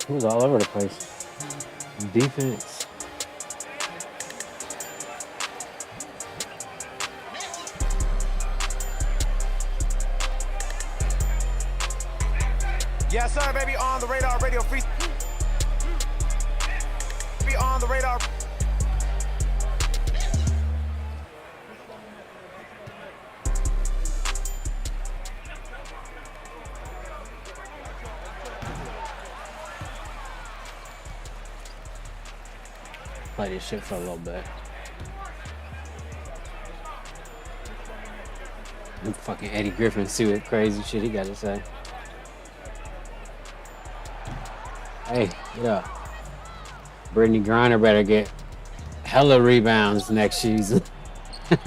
He was all over the place. Defense. Yes, sir, baby, on the radar radio free. Be on the radar. Play this shit for a little bit. And fucking Eddie Griffin, see what crazy shit he got to say. Hey, get up. Brittany Griner better get hella rebounds next season. You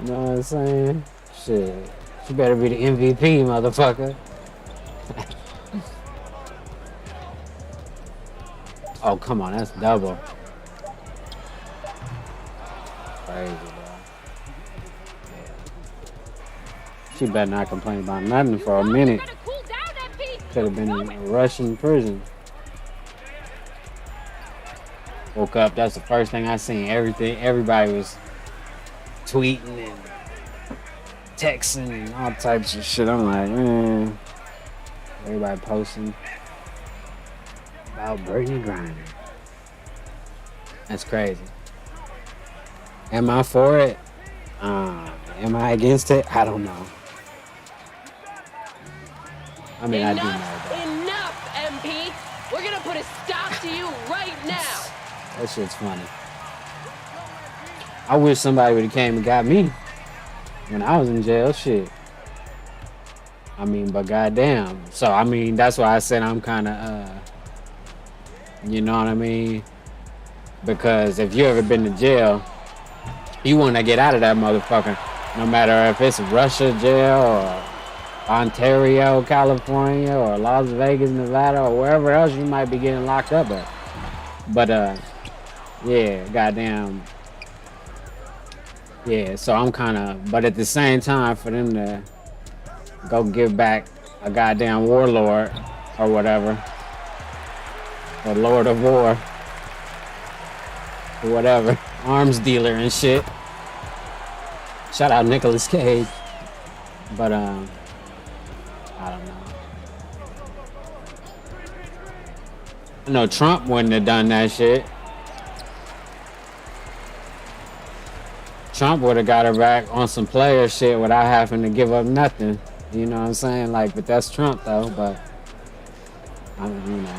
know what I'm saying? Shit. She better be the MVP, motherfucker. Oh, come on, that's double. Crazy, bro. Yeah. She better not complain about nothing for a minute. Could have been in a Russian prison. Woke up, that's the first thing I seen. Everybody was tweeting and texting and all types of shit. I'm like, man. Everybody posting about Brittany Griner. That's crazy. Am I for it? Am I against it? I don't know. I mean, I do know that. Enough, MP. We're gonna put a stop to you right now. That shit's funny. I wish somebody would have came and got me when I was in jail. Shit. I mean, but goddamn. So I mean, that's why I said I'm kind of, you know what I mean? Because if you ever been to jail, you want to get out of that motherfucker. No matter if it's Russia jail or Ontario, California, or Las Vegas, Nevada, or wherever else you might be getting locked up at. But yeah, goddamn. Yeah, so I'm kind of, but at the same time, for them to go give back a goddamn warlord or whatever, or Lord of War, or whatever, arms dealer and shit. Shout out Nicolas Cage. But I don't know. I know Trump wouldn't have done that shit. Trump would have got her back on some player shit without having to give up nothing. You know what I'm saying? Like, but that's Trump though. But I don't, you know,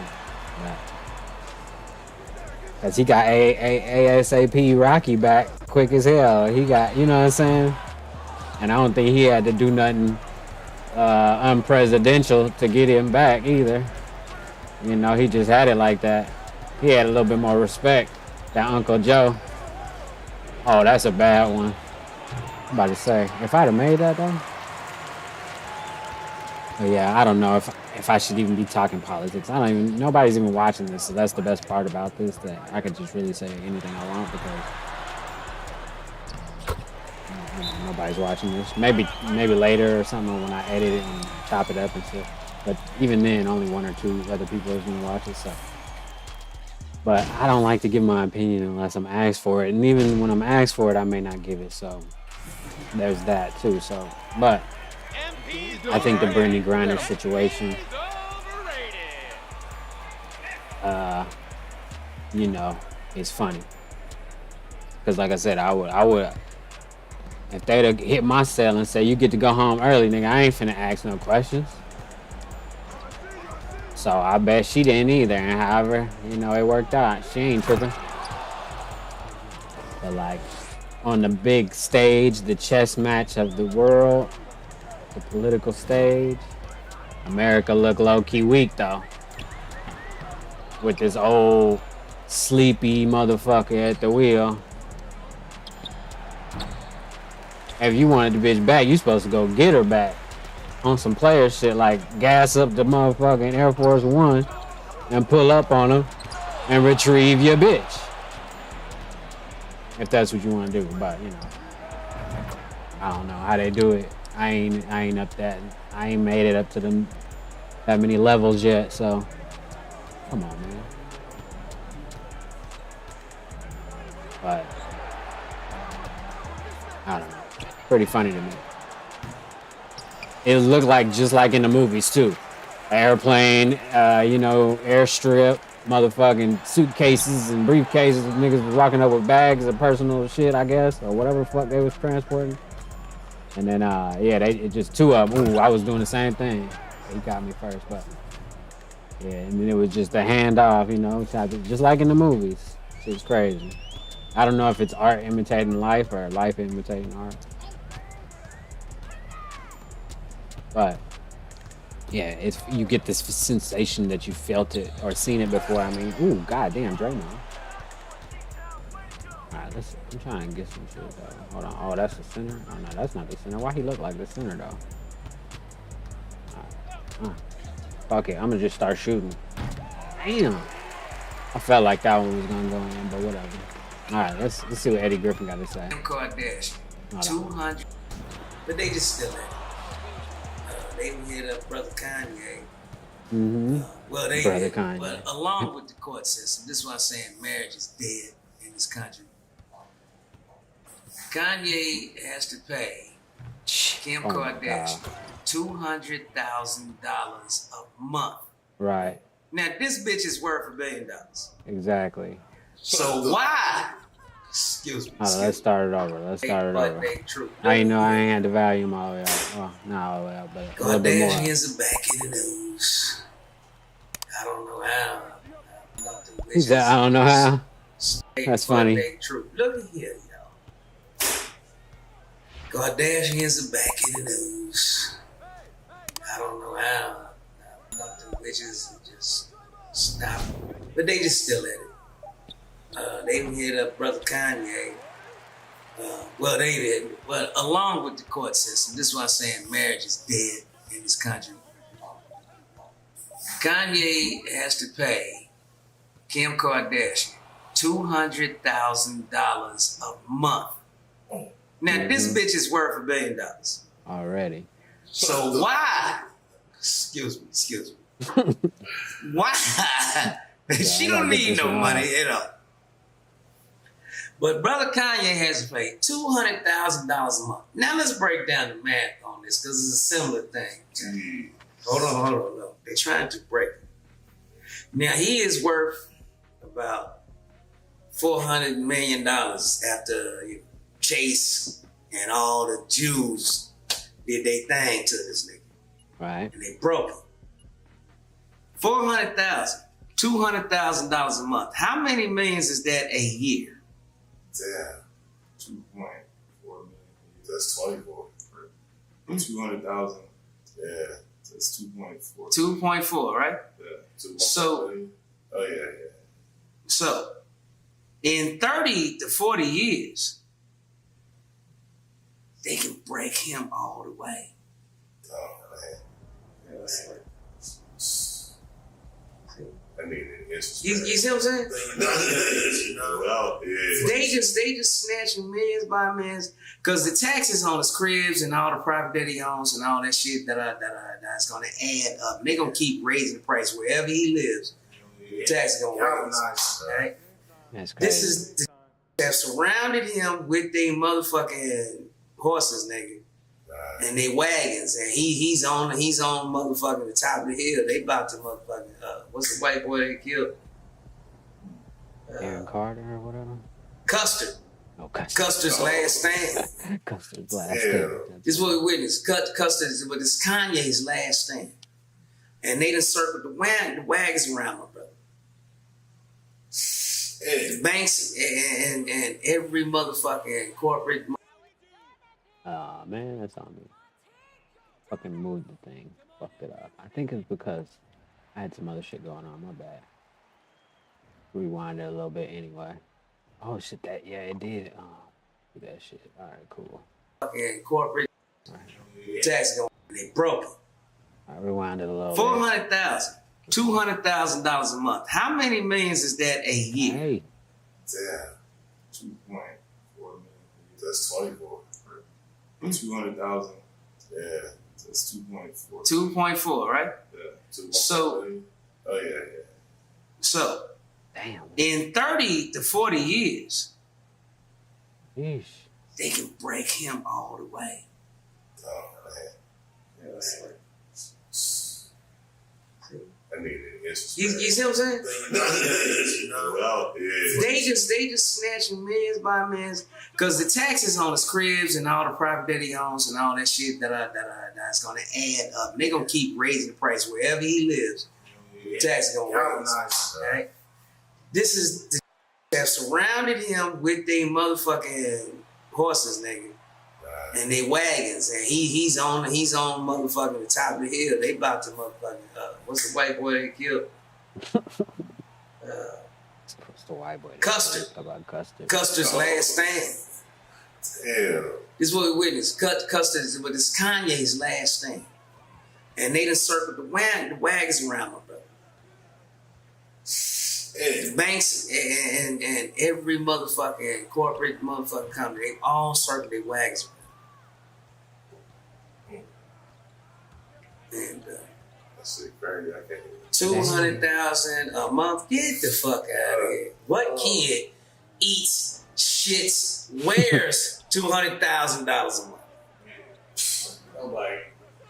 cause he got ASAP Rocky back quick as hell. He got, you know what I'm saying? And I don't think he had to do nothing unpresidential to get him back either. You know, he just had it like that. He had a little bit more respect than Uncle Joe. Oh, that's a bad one. I'm about to say, if I'd have made that though. But yeah, I don't know if I should even be talking politics. I don't even, nobody's even watching this, so that's the best part about this, that I could just really say anything I want because nobody's watching this. Maybe later or something when I edit it and chop it up and shit. But even then, only one or two other people are gonna watch it. So, but I don't like to give my opinion unless I'm asked for it, and even when I'm asked for it, I may not give it. So there's that too. So, but I think the Brittany Griner situation, you know, is funny. Cause like I said, I would. If they'd have hit my cell and say, you get to go home early, nigga, I ain't finna ask no questions. So I bet she didn't either. And however, you know, it worked out. She ain't tripping. But like, on the big stage, the chess match of the world, the political stage, America look low-key weak though. With this old sleepy motherfucker at the wheel. If you wanted the bitch back, you supposed to go get her back on some player shit, like gas up the motherfucking Air Force One and pull up on them and retrieve your bitch. If that's what you want to do, but you know, I don't know how they do it. I ain't up that. I ain't made it up to them that many levels yet. So come on, man. But I don't know. Pretty funny to me. It looked like just like in the movies too. Airplane, airstrip, motherfucking suitcases and briefcases. Niggas was walking up with bags of personal shit, I guess, or whatever the fuck they was transporting. And then, it just two of them. Ooh, I was doing the same thing. He got me first, but yeah, and then it was just a handoff, just like in the movies. Shit's crazy. I don't know if it's art imitating life or life imitating art. But yeah, you get this sensation that you felt it or seen it before. I mean, ooh, goddamn, Draymond. All right, I'm trying to get some shit though. Hold on. Oh, that's the center. Oh no, that's not the center. Why he look like the center though? All right. Fuck it, I'm gonna just start shooting. Damn. I felt like that one was gonna go in, but whatever. All right, let's see what Eddie Griffin got to say. Kardashian, 200, but they just still at it. They hit up Brother Kanye. Mm-hmm. They Brother did, Kanye. but along with the court system, this is why I'm saying marriage is dead in this country. Kanye has to pay Kim Kardashian $200,000 a month. Right. Now this bitch is worth $1 billion. Exactly. So why? Excuse me. Let's start it over. I ain't had the volume all the way up. Oh, not all the way up, but a little bit more. Kardashians are back in the news. I don't know how. He said, I don't know how. That's funny. Look at here, y'all. Kardashians are back in the news. I don't know how. Nothing witches just stop. But they just still at it. They hit up Brother Kanye. They didn't. But along with the court system, this is why I'm saying marriage is dead in this country. Kanye has to pay Kim Kardashian $200,000 a month. Now this bitch is worth $1 billion already. So why? Excuse me. Why? She don't need no money at all. But Brother Kanye has to pay $200,000 a month. Now let's break down the math on this because it's a similar thing. Hold on. No. They're trying to break it. Now he is worth about $400 million after Chase and all the Jews did their thing to this nigga. Right. And they broke it. $400,000, $200,000 a month. How many millions is that a year? Damn, 2.4 million. That's 24. 200,000. Yeah, that's 2.4. 2.4, right? Yeah. 2.4 so, million. Oh yeah. So, in 30 to 40 years, they can break him all the way. Oh man. Yeah, that's like. I mean, you see what I'm saying? They just snatching millions by millions because the taxes on his cribs and all the property that he owns and all that shit that's gonna add up. And they gonna keep raising the price wherever he lives. The taxes gonna rise. Right? That's crazy. This is that surrounded him with their motherfucking horses, nigga. And they wagons, and he's on motherfucking the top of the hill. They about to motherfucking what's the white boy they killed? Aaron Carter or whatever. Custard. Oh, Custard. Custard's last stand. Custard's last stand. This is what we witnessed. Custard, but it's Kanye's last stand, and they done circled the wagons around my brother. The banks and every motherfucking corporate. Oh man, that's on me. Fucking moved the thing. Fucked it up. I think it's because I had some other shit going on. My bad. Rewind it a little bit anyway. Oh shit, it did. Do that shit. Alright, cool. Fucking corporate tax going, they broke it. I rewind it a little $400,000, $200,000 a month. How many millions is that a year? Hey. Damn. 2.4 million. That's 24. 200,000. Yeah. It's 2.4. 2.4, right? Yeah. 2.4. So- Oh yeah. So Damn. in 30 to 40 years, Yeesh. they can break him all the way. Oh man. Yeah, that's like. I mean, it's You see what I'm saying? Well, yeah. They just snatching millions by millions because the taxes on his cribs and all the property that he owns and all that shit that's gonna add up. And they gonna keep raising the price wherever he lives. The tax is gonna rise. Right? This is the have surrounded him with their motherfucking horses, nigga. And they wagons, and he's on motherfucking the top of the hill. They about to motherfucking what's the white boy they killed? What's the white boy? Custard. About Custard. Custard's last stand. Damn. This is what we witnessed. Custard's, but it's Kanye's last stand, and they done circled the wagons around my brother. The banks and every motherfucking corporate motherfucking company, they all circle their wagons around. And That's it, crazy. I can't. 200,000 a month. Get the fuck out of here. What kid eats, shits, wears $200,000 a month? Nobody.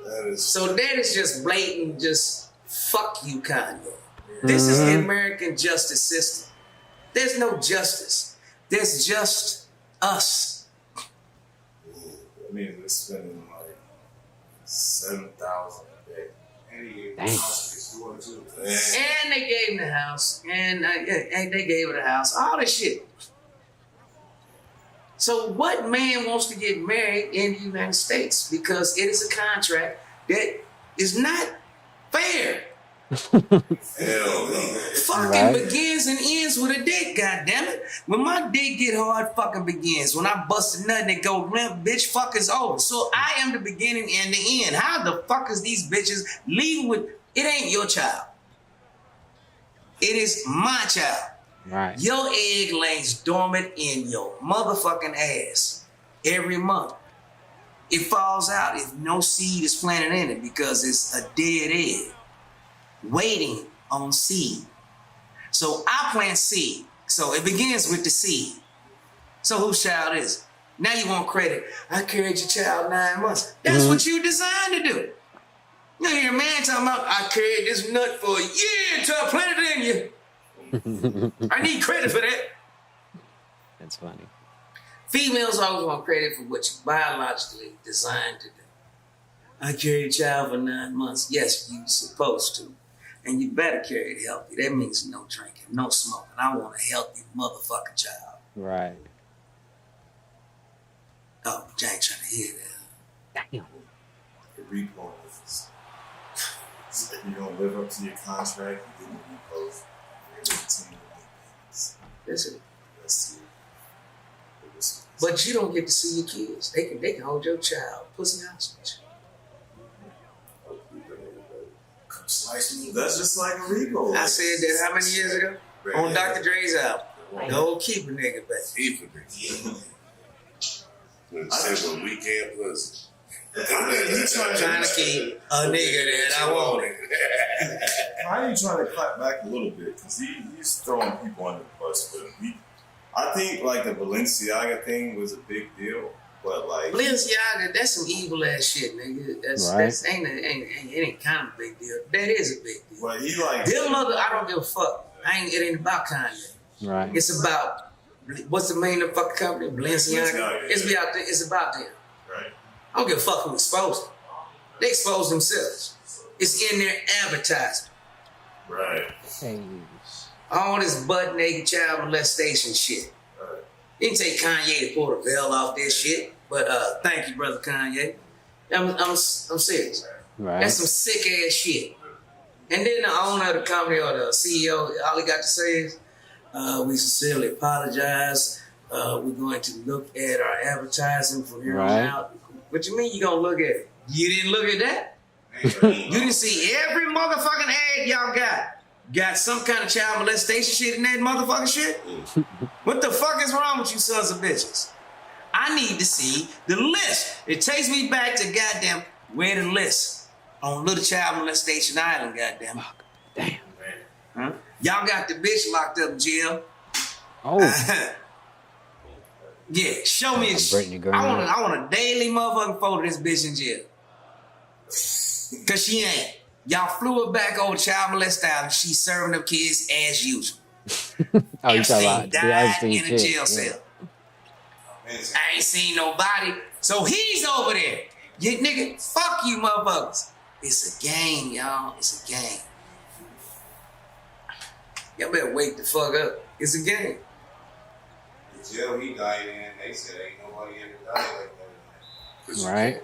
That is. So that is just blatant, just fuck you, Kanye. This is the American justice system. There's no justice. There's just us. I mean, they're spending like 7,000 a day. Dang. And they gave him the house. And they gave her the house. All this shit. So what man wants to get married in the United States? Because it is a contract that is not fair. Hell no. Fucking Right. begins and ends with a dick, goddammit. When my dick get hard, fucking begins. When I bust a nut and it go limp, bitch, fuck is over. So I am the beginning and the end. How the fuck is these bitches leaving with, it ain't your child. It is my child. Right. Your egg lays dormant in your motherfucking ass every month. It falls out if no seed is planted in it because it's a dead egg waiting on seed. So I plant seed. So it begins with the seed. So whose child is it? Now you want credit. I carried your child 9 months. That's what you designed to do. You hear a man talking about, I carried this nut for a year until I planted it in you. I need credit for that. That's funny. Females always want credit for what you biologically designed to do. I carried a child for 9 months. Yes, you're supposed to. And you better carry it healthy. That means no drinking, no smoking. I want a healthy motherfucking child. Right. Oh, Jay ain't trying to hear that. Damn. The repo is. If you don't live up to your contract, you get the repo. You're 18 Listen, That's it. but you don't get to see your kids. They can hold your child, pussy hostage. That's just like a repo. I said that how many years ago? On Dr. Dre's album. Go keep a nigga back. Say what weekend plus. Trying to keep a nigga that I wanted. How are you trying to clap back a little bit? Because he's throwing people under the bus. But I think like the Balenciaga thing was a big deal. But like Balenciaga, that's some evil ass shit, nigga. That's it ain't kind of a big deal. That is a big deal. But he like Them mother, I don't give a fuck. It ain't about Kanye. Right. It's about what's the main fucking company? Balenciaga. Balenciaga, It's about them. right. I don't give a fuck who exposed them. They expose themselves. It's in their advertisement. Right. Hey. All this butt naked child molestation shit. Right. It didn't take Kanye to pull the veil off this shit. But thank you, brother Kanye. I'm serious. Right. That's some sick ass shit. And then the owner of the company or the CEO, all he got to say is, we sincerely apologize. We're going to look at our advertising from here on Right. out. What you mean you gonna look at it? You didn't look at that? You didn't see every motherfucking ad y'all got. Got some kind of child molestation shit in that motherfucking shit? What the fuck is wrong with you sons of bitches? I need to see the list. It takes me back to goddamn Read the list on Little Child Molestation Island, goddamn. Fuck. Damn. Huh? Y'all got the bitch locked up in jail. Oh. Yeah, show me. Brittany Griner. I want a daily motherfucking photo of this bitch in jail. Cause she ain't. Y'all flew her back over Child Molest Island. She's serving them kids as usual. Oh, you talking about Epstein the died Epstein in a shit. jail cell. I ain't seen nobody. So he's over there. You nigga, fuck you motherfuckers. It's a game, y'all. It's a game. Y'all better wake the fuck up. It's a game. The jail he died in, they said ain't nobody ever died like that. Right.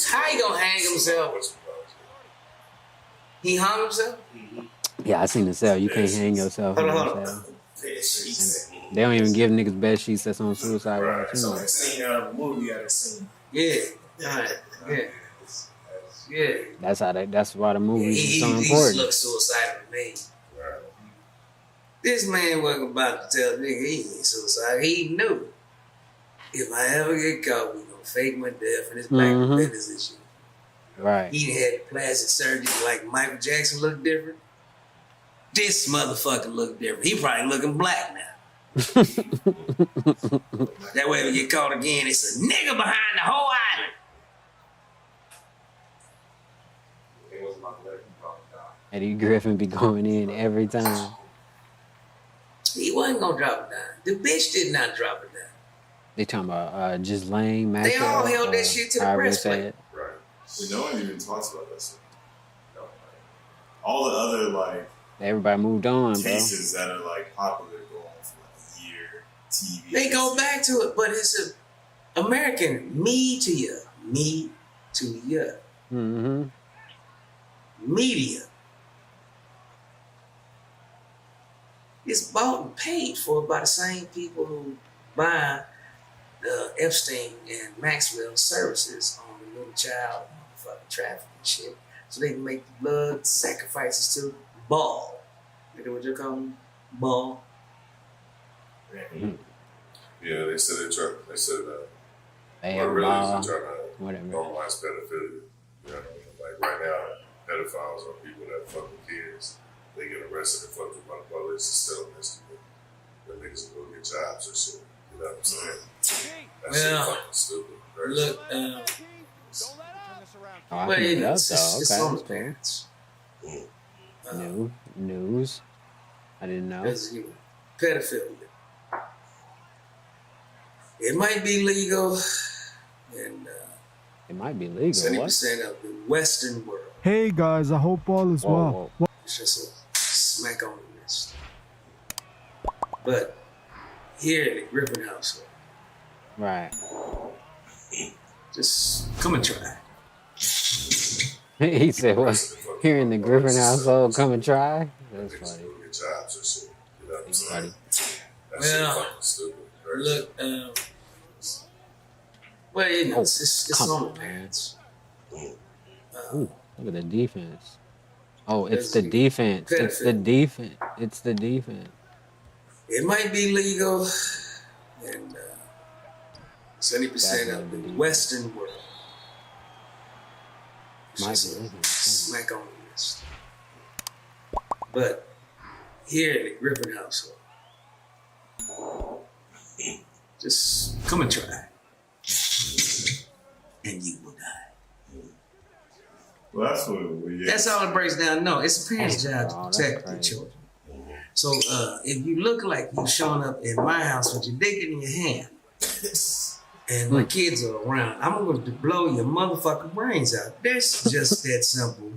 How he gonna hang himself? He hung himself? Yeah, I seen the cell. You can't hang yourself in Hold the on. cell. They don't even give niggas bed sheets that's on suicide watch. So I seen out of a movie I seen. Yeah. Alright. Yeah. Yeah. That's why the movies He is so just important. looked suicidal to me. This man wasn't about to tell nigga he ain't suicidal. He knew. If I ever get caught, we gonna fake my death and it's black business and shit. Right. He had plastic surgery like Michael Jackson looked different. This motherfucker look different. He probably looking black now. That way if we get caught again, it's a nigga behind the whole island. Eddie Griffin be going in every time. He wasn't gonna drop it down. The bitch did not drop it down. They talking about Ghislaine Maxwell. They all held that shit to the however you breastplate. say it. Right. But no one even talks about that shit. All the other like Everybody moved on, bro. cases that are like popular go on for like a year, TV. They go back to it, but it's a American me to you. Mm-hmm. Media. It's bought and paid for by the same people who buy the Epstein and Maxwell services on the little child fucking trafficking shit. So they can make the blood sacrifices to Ball. You know what you call them? Ball. Yeah, they said Hey, what really Ball, is trying to whatever. normalize pedophilia. You know, like right now, pedophiles are people that fuck with kids. They get arrested and fucked with by the police and still misdemeanor. The niggas will go get jobs and shit. You know what I'm saying? That Well, shit fucking stupid. Crazy. Look, Oh, I but can look it up, it's though. on the Okay, parents. News. I didn't know. Because pedophilia. It might be legal in It might be legal. 70% of the Western world. Hey guys, I hope all is well. Whoa. It's just a smack on the wrist. But here in the Griffin household, Right. just come and try. He said, "What? Here in the Griffin household, come and try." That's Niggas funny. will get jobs and shit. You know what I'm That's saying? funny. That Well, shit fucking stupid. Crazy. Look, well, you know, it's come on on, the man. parents. Ooh, look at the defense. Oh, it's That's the defense. It's the pedophilia. defense. It's the defense. It might be legal in 70% of the Western world. It's Might just be a legal. smack on the wrist. But here in the Griffin household, just come and try. And you will die. Well, that's what we. That's all it breaks down. No, it's a parent's job to Oh, that's protect the crazy. children. So if you look like you showing up in my house with your dick in your hand, and my kids are around, I'm going to blow your motherfucking brains out. That's just that simple.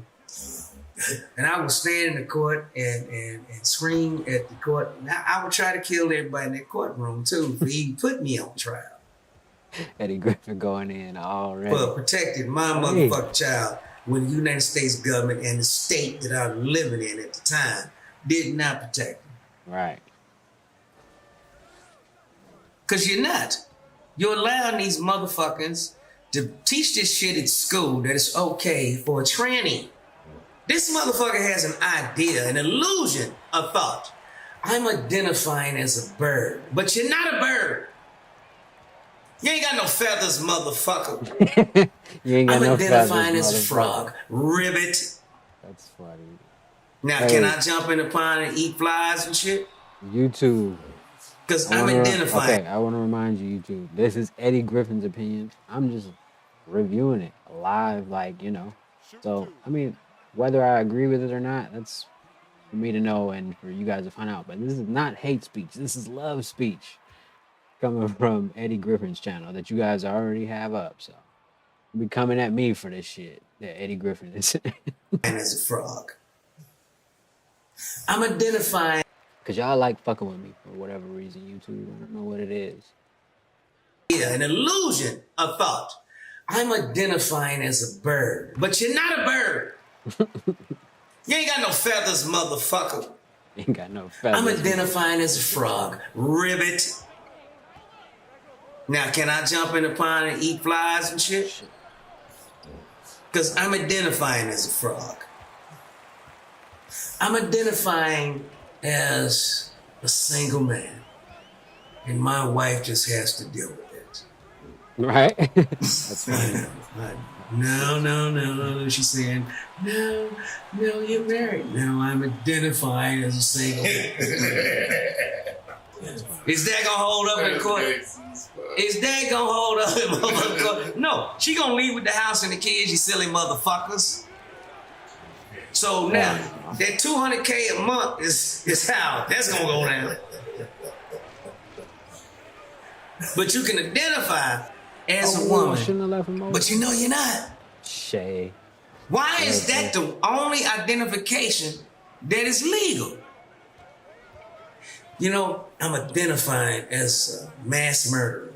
And I will stand in the court and scream at the court. Now, I would try to kill everybody in that courtroom too if he put me on trial Eddie Griffin going in already. for protecting my motherfucking child when the United States government and the state that I'm living in at the time did not protect him. Right. Because you're not. You're allowing these motherfuckers to teach this shit at school that it's okay for a tranny. This motherfucker has an idea, an illusion, a thought. I'm identifying as a bird, but you're not a bird. You ain't got no feathers, motherfucker. You ain't got I'm no identifying feathers, as a motherfucker. frog. Ribbit. That's funny. Now, Hey. can I jump in the pond and eat flies and shit? YouTube. Because I I'm wanna- identifying. Okay, I want to remind you, YouTube. This is Eddie Griffin's opinion. I'm just reviewing it live, like, you know. So, I mean, whether I agree with it or not, that's for me to know and for you guys to find out. But this is not hate speech. This is love speech coming from Eddie Griffin's channel that you guys already have up. So, be coming at me for this shit that Eddie Griffin is. As a frog. I'm identifying Because y'all like fucking with me for whatever reason, YouTube. I don't know what it is. an illusion, a thought. I'm identifying as a bird, but you're not a bird. You ain't got no feathers, motherfucker. Ain't got no feathers. I'm identifying as a frog. Ribbit. Now, can I jump in the pond and eat flies and shit? Because I'm identifying as a frog. I'm identifying as a single man. And my wife just has to deal with it. Right? That's funny. No. She's saying, no, you're married. No, I'm identifying as a single man. Is that gonna hold up in court? Is that gonna hold up in motherfucking court? No, she gonna leave with the house and the kids, you silly motherfuckers. So now, that $200K a month is how that's gonna go down. But you can identify as a woman, Shouldn't have left him over. but you know you're not. Shay. Why is that the only identification that is legal? You know, I'm identifying as a mass murderer.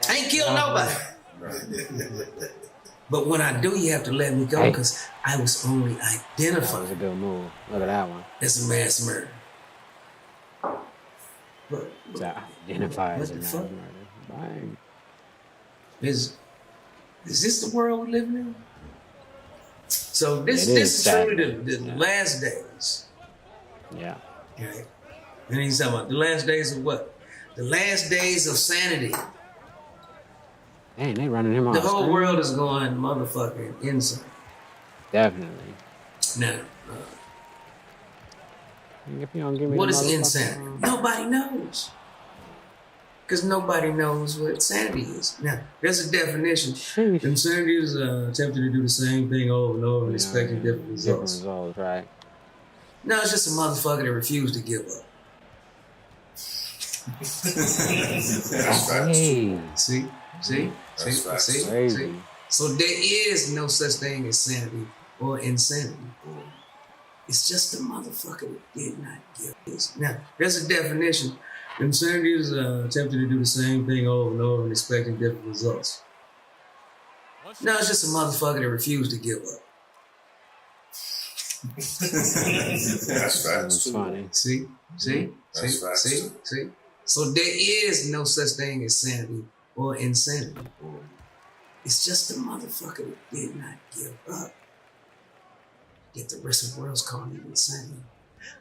I ain't killed nobody. But when I do, you have to let me go because I was only That identified was a good move. Look at that one. as a mass murderer. But So identify as a What the mass fuck? murder. Bang. is this the world we live in? So this It is is truly sad. the Yeah. last days. Yeah. Right? And he's talking about the last days of what? The last days of sanity. Dang, they running him off. The whole screen. world is going motherfucking insane. Definitely. Now, If you don't give me what the is motherfucking- insanity? Nobody knows. Because nobody knows what sanity is. Now, there's a definition. Sheesh. Insanity is attempting to do the same thing over and over and expecting different Different results. results, right? No, it's just a motherfucker that refused to give up. That's facts. Hey, See? That's facts. See? crazy. So there is no such thing as sanity or insanity. It's just a motherfucker that did not give this. Now, there's a definition. Insanity is attempting to do the same thing over and over and expecting different results. No, it's just a motherfucker that refused to give up. That's facts. That's too. funny. See? That's facts, too. See? So there is no such thing as sanity or insanity. It's just a motherfucker that did not give up. Yet the rest of the world's calling it insane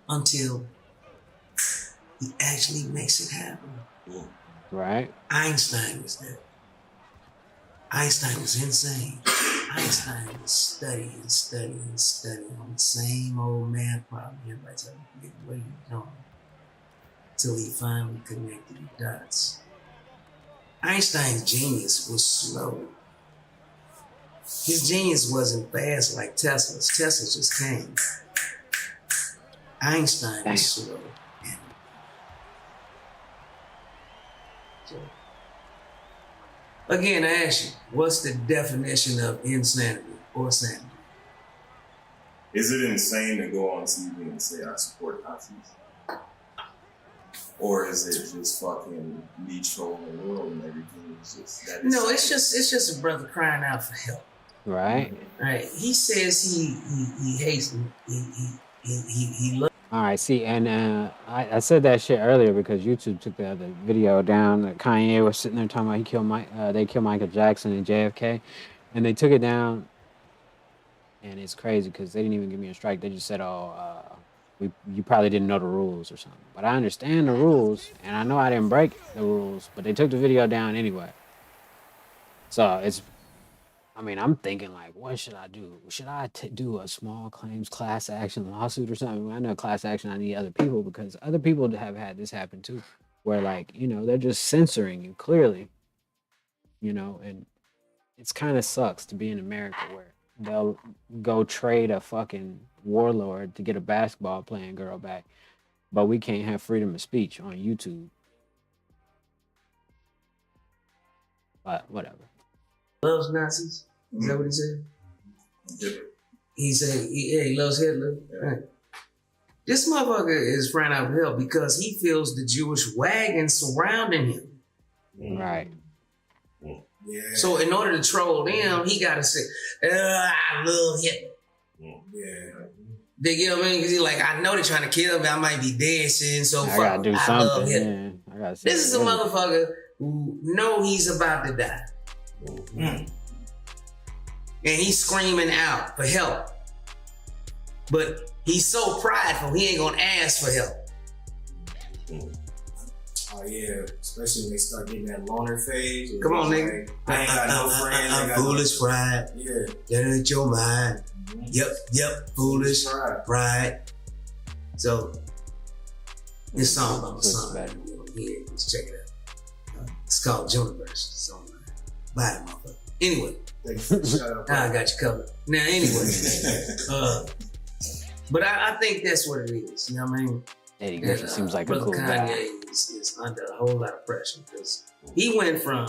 until he actually makes it happen. Right? Einstein was there. Einstein was insane. Einstein was studying on the same old math problem. Everybody's telling him, what are you doing? Till he finally connected the dots. Einstein's genius was slow. His genius wasn't fast like Tesla's. Tesla just came. Einstein was slow. So, again, I ask you, what's the definition of insanity or sanity? Is it insane to go on TV and say I support Nazis? Or is it just fucking me trolling the world and everything? It's just that is No, it's just a brother crying out for help. Right? Right? He says he hates him. He loves. All right, see, and I said that shit earlier because YouTube took the other video down. That Kanye was sitting there talking about they killed Michael Jackson and JFK, and they took it down. And it's crazy because they didn't even give me a strike. They just said, you probably didn't know the rules or something. But I understand the rules, and I know I didn't break the rules, but they took the video down anyway. So I mean, I'm thinking like, what should I do? Should I do a small claims class action lawsuit or something? I know class action, I need other people because other people have had this happen too, where like, they're just censoring you clearly, and it's kind of sucks to be in America where they'll go trade a fucking warlord to get a basketball playing girl back, but we can't have freedom of speech on YouTube. But whatever. Loves Nazis? Is that what he said? He said, he loves Hitler. Right. This motherfucker is frying out of hell because he feels the Jewish wagon surrounding him. Right. Yeah. So in order to troll them, he got to say, I love Hitler. Yeah. They get what I mean? Because he's like, I know they're trying to kill me. I might be dead soon, so I gotta do love something. Hitler. Man. I gotta say This is a motherfucker who know he's about to die. And he's screaming out for help. But he's so prideful, he ain't gonna ask for help. Oh yeah, especially when they start getting that loner phase. Come on, like, nigga. I ain't got no friends. I'm foolish pride. Yeah. That ain't your mind. Yep, foolish pride. So, this song about my son. Yeah, let's check it out. It's called Juniverse. It's on buy it, motherfucker. Anyway. Now I got you covered. Now, anyway. But I think that's what it is. You know what I mean? Eddie Griffin seems like a Brother cool guy. Kanye is under a whole lot of pressure because he went from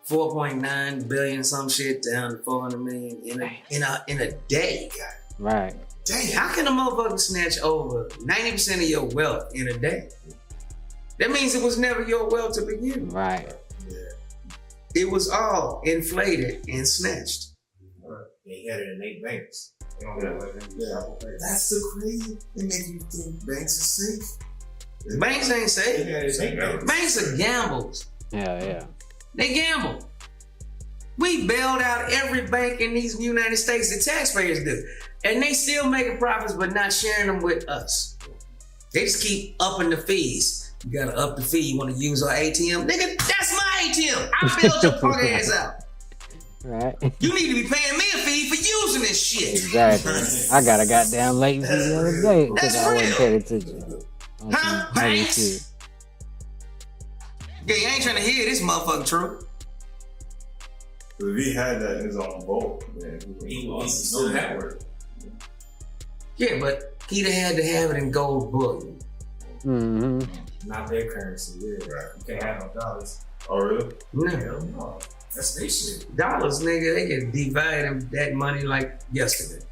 4.9 billion some shit down to 400 million in a day. Right. Dang, how can a motherfucker snatch over 90% of your wealth in a day? That means it was never your wealth to begin with. Right. It was all inflated and snatched. They had it in 8 banks. That's the crazy. They make you think banks are safe. Banks ain't safe. Banks are gambles. Yeah. They gamble. We bailed out every bank in these United States, the taxpayers do. And they still making profits, but not sharing them with us. They just keep upping the fees. You gotta up the fee. You wanna use our ATM? Nigga, that's my ATM. I bailed your punk ass out. Right. You need to be paying me a fee for using this shit. Exactly. I got a goddamn late fee the other day because I wasn't paying attention. Huh? Banks? Yeah, you ain't trying to hear this motherfucking truth. But if he had that in his own boat, man, He was no network. Yeah, but he'd have had to have it in gold bullion. Mm-hmm. Not their currency, yeah. Right. You can't have no dollars. Oh, really? No. That's their shit. Dollars, nigga, they can divide that money like yesterday.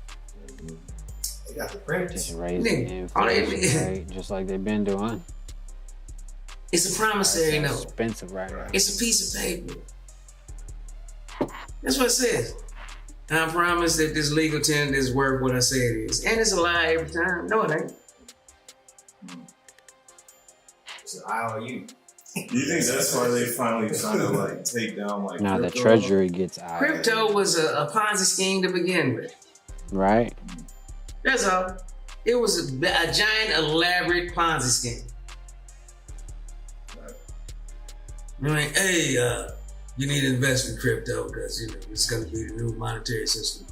They got the print. Just raise the inflation rate, just like they've been doing. It's a promissory It's note. expensive right now. It's a piece of paper. That's what it says. I promise that this legal tender is worth what I say it is. And it's a lie every time. No, it ain't. It's an IOU. Do you think that's why they finally trying to like take down like Now the crypto? treasury gets out. Crypto was a Ponzi scheme to begin with. Right? That's all. It was a giant, elaborate Ponzi scheme. I mean, hey, you need to invest in crypto because it's going to be the new monetary system.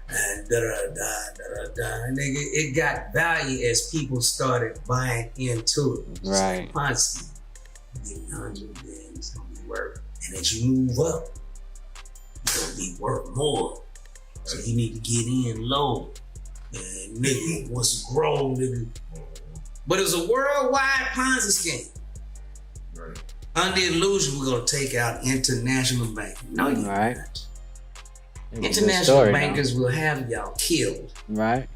And And nigga, it got value as people started buying into it. Right. Ponzi scheme. Getting 100 million, it's going to be worth. And as you move up, it's going to be worth more. So you need to get in low. And nigga, once you grow, nigga. But it was a worldwide Ponzi scheme. Right. Under illusion, we're gonna take out international banking. No, you're Right. not. It's a good International story, bankers will have y'all killed. though. Right?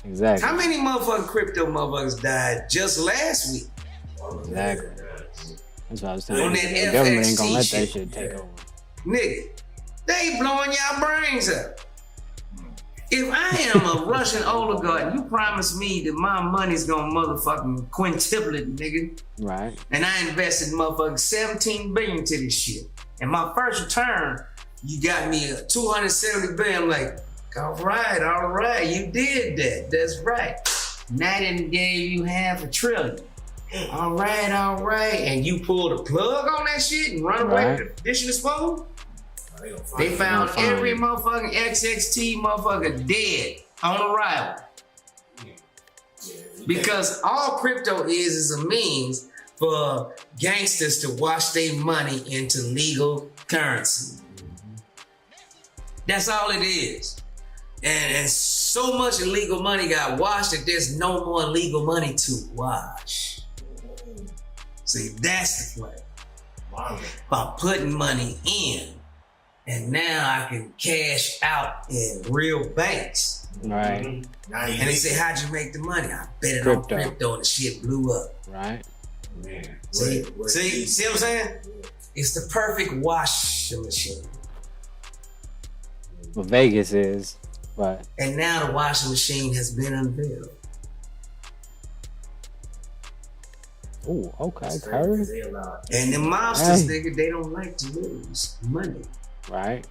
Exactly. How many motherfucking crypto motherfuckers died just last week? Exactly. That's what I was telling On you. that The government ain't gonna let FXT that shit. shit take over. Nigga, they blowing y'all brains up. If I am a Russian oligarch, you promise me that my money's gonna motherfucking quintuplet, nigga. Right? And I invested motherfucking 17 billion to this shit. And my first return, you got me a 270 billion. I'm like, all right, you did that. That's right. Now they gave you $500 billion. All right. And you pull the plug on that shit and run away with the dish disposal? They found every motherfucking XXT motherfucker dead on arrival. Because all crypto is a means for gangsters to wash their money into legal currency. That's all it is. And so much illegal money got washed that there's no more legal money to wash. See, that's the play. By putting money in, and now I can cash out in real banks. Right. And they say, how'd you make the money? I bet it on crypto and the shit blew up. Right. Man. See what I'm saying? It's the perfect washing machine. Well, Vegas is, but. And now the washing machine has been unveiled. Oh, okay, Curry. And the mobsters, nigga, they don't like to lose money. Right.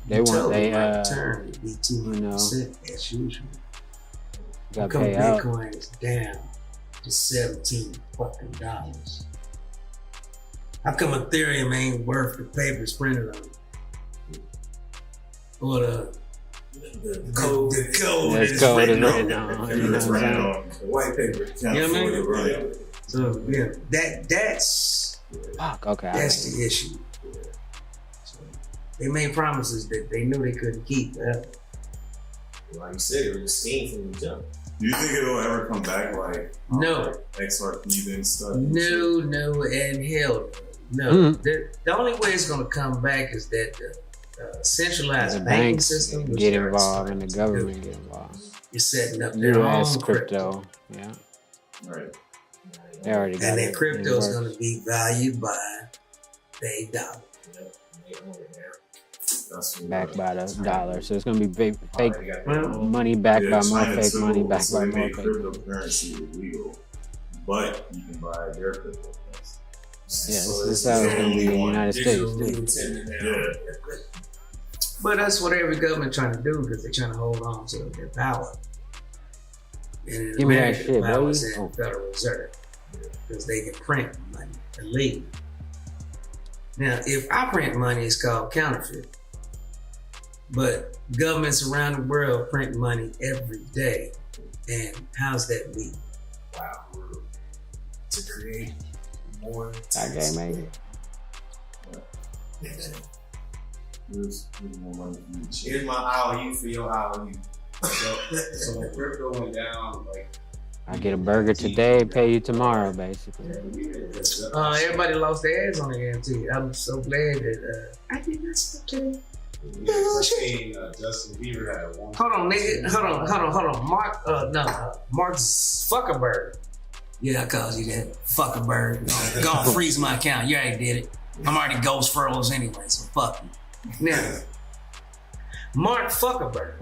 They want they return to be 200% as usual. Got Come pay out. Bitcoin is down to $17 fucking. How come Ethereum ain't worth the papers printed on it? Or the code is written on. You know what I'm saying? The white paper. You know what I mean? So yeah, that's the issue. So they made promises that they knew they couldn't keep. Like you said, it was a scheme from the jump. Do you think it'll ever come back like no XRP and stuff? No, and hell no. The only way it's gonna come back is that the centralized banking system get involved and the government get involved. You're setting up their own crypto. Yeah. Right. They already got and it. that crypto is going to be valued by the dollar. Backed by the dollar. So it's going to be fake money backed by more fake money backed by more fake. Cryptocurrency illegal, but you can buy their cryptocurrency. Yeah, this is how it's going to be in the United States too. But that's what every government trying to do because they're trying to hold on to their power. And Give me that shit, the power is baby. in the Federal Reserve because they can print money illegally. Now, if I print money, it's called counterfeit. But governments around the world print money every day. And how's that legal? Wow. To create more That game made it. Here's more money for you. Here's my IOU for your IOU. So when crypto went down, like I get a burger today, pay you tomorrow, basically. Everybody lost their ass on the EMT. I'm so glad that I did not stop today. Justin Bieber had a one. Hold on, nigga. Hold on. Mark Zuckerberg. Yeah, I called you that. Fuckerberg. Go and freeze my account. You already did it. I'm already ghost furloughs anyway, so fuck you. Now, Mark Zuckerberg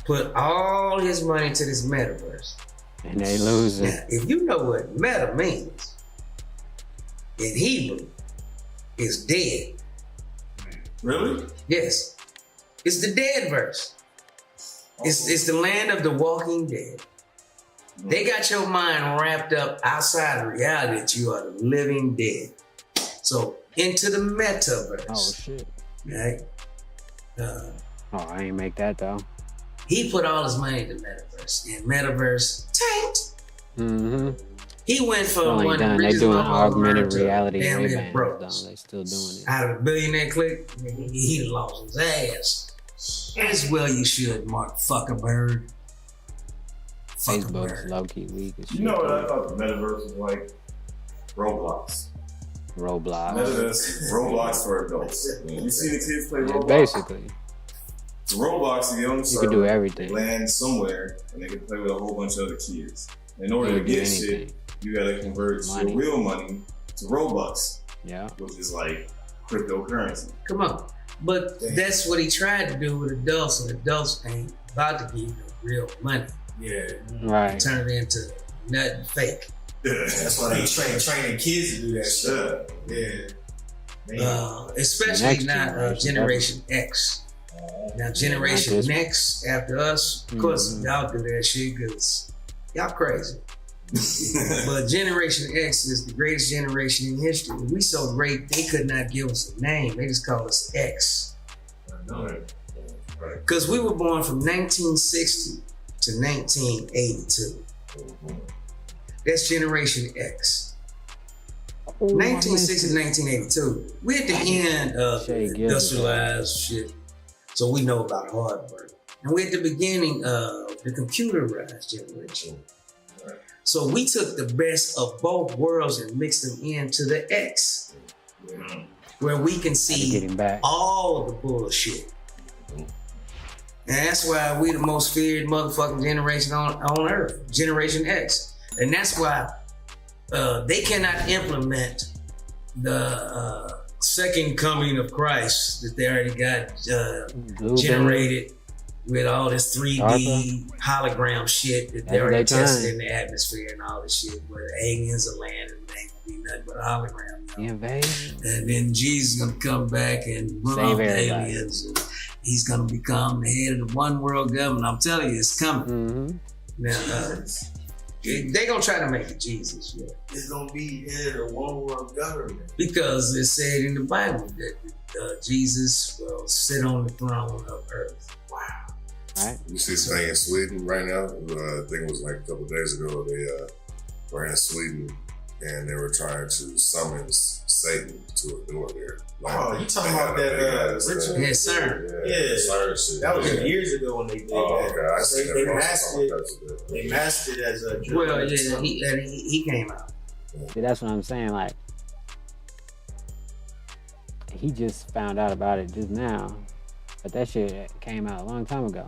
put all his money into this metaverse. And they lose it. Now, if you know what meta means, in Hebrew, it's dead. Really? Yes. It's the dead verse. It's the land of the walking dead. They got your mind wrapped up outside of reality that you are the living dead. So into the metaverse. Oh shit. Right? I ain't make that though. He put all his money into metaverse. And metaverse tanked. Mm-hmm. He went from Only one of the done. They richest doing motherfuckers augmented to reality damn near Ray-Bans broke. though. They still doing it. Out of the billionaire clique, he lost his ass. As well you should, Mark Zuckerberg. Facebook's low key weak as shit. You know what I thought the metaverse was like? Roblox. Roblox for adults. You see the kids play Roblox? Basically. So Roblox, you get on the server, You can do everything. land somewhere, and they can play with a whole bunch of other kids. In order to get shit, you gotta convert your real money to Robux. Yeah. Which is like cryptocurrency. Come on. But that's what he tried to do with adults, and adults ain't about to give you real money. Yeah. Right. Turn it into nothing fake. That's why they training kids to do that shit. Yeah. Especially not Generation X. Now, Generation Next after us, of course, y'all do that shit because y'all crazy. But Generation X is the greatest generation in history. We so great, they could not give us a name. They just call us X. Because we were born from 1960 to 1982. That's Generation X. 1960 to 1982. We're at the end of the industrialized shit, so we know about hard work. And we're at the beginning of the computerized generation. So we took the best of both worlds and mixed them into the X, where we can see all of the bullshit. And that's why we the most feared motherfucking generation on earth, Generation X. And that's why they cannot implement the second coming of Christ that they already got generated with all this 3D hologram shit that they already tested in the atmosphere and all this shit where the aliens are landing and they ain't gonna be nothing but a hologram. And then Jesus is gonna come back and run off the aliens. And he's gonna become the head of the one world government. I'm telling you, it's coming. Now, they gonna try to make it Jesus. It's gonna be head of one world government. Because it said in the Bible that Jesus will sit on the throne of earth. Wow. Right. You see this thing in Sweden right now? I think it was like a couple of days ago. They were in Sweden and they were trying to summons Satan to a door there. Like, you talking about that ritual? Yes, sir. That was years ago when they did that. Okay. They masked it as a drug. Well, yeah, he came out. See, that's what I'm saying. Like, he just found out about it just now, but that shit came out a long time ago.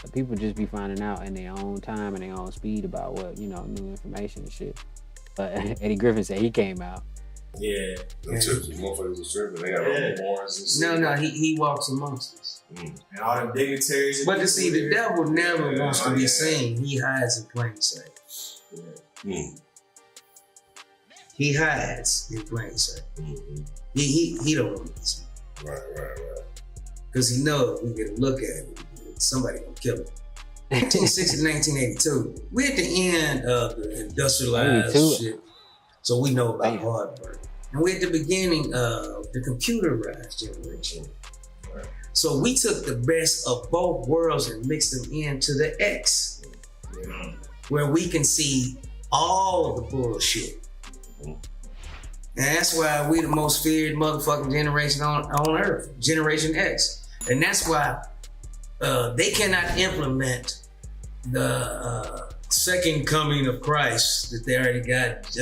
But people just be finding out in their own time and their own speed about what, new information and shit. But Eddie Griffin said he came out. Yeah. Them chips, motherfuckers are tripping. They got all horns and shit. No, he walks amongst us. And all them dignitaries. But to see, the devil never wants to be seen. He hides in plain sight. He hides in plain sight. He don't want to be seen. Right. Because he knows if we get a look at him, somebody gonna kill him. 1960 to 1982. We're at the end of the industrialized shit, so we know about hard work. And we're at the beginning of the computerized generation. So we took the best of both worlds and mixed them into the X, where we can see all of the bullshit. And that's why we the most feared motherfucking generation on earth, Generation X. And that's why they cannot implement the second coming of Christ that they already got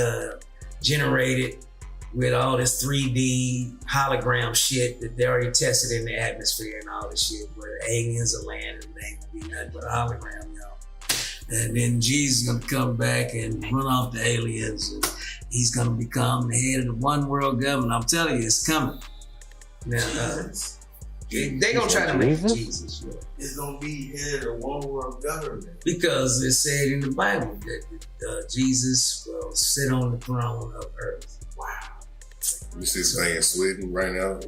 generated with all this 3D hologram shit that they already tested in the atmosphere and all this shit where the aliens are landing and they ain't gonna be nothing but a hologram, And then Jesus is gonna come back and run off the aliens and he's gonna become the head of the one world government. I'm telling you, it's coming. Now, they gonna try to make it Jesus. It's gonna be head of one world government. Because it said in the Bible that Jesus will sit on the throne of earth. Wow. You see this thing in Sweden right now? I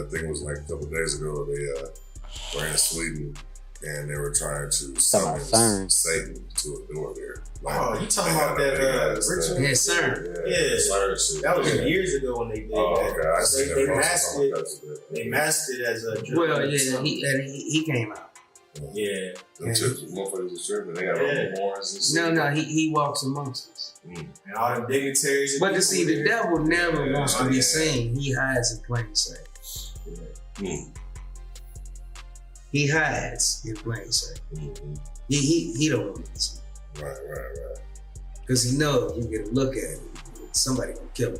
think it was like a couple of days ago. They were in Sweden and they were trying to summon Satan to a door there. Like, you talking about that ritual? Yes, sir. That was years ago when they did that. They masked it as a drug. Well, yeah, he came out. Yeah. Them chips, motherfuckers are tripping. They got all horns and shit. No, he walks amongst us. And all them dignitaries. But to see, the devil never wants to be seen. He hides in plain sight. He hides in plain sight. He don't want to be seen. Right. Because he knows if we get a look at him, somebody gonna kill him.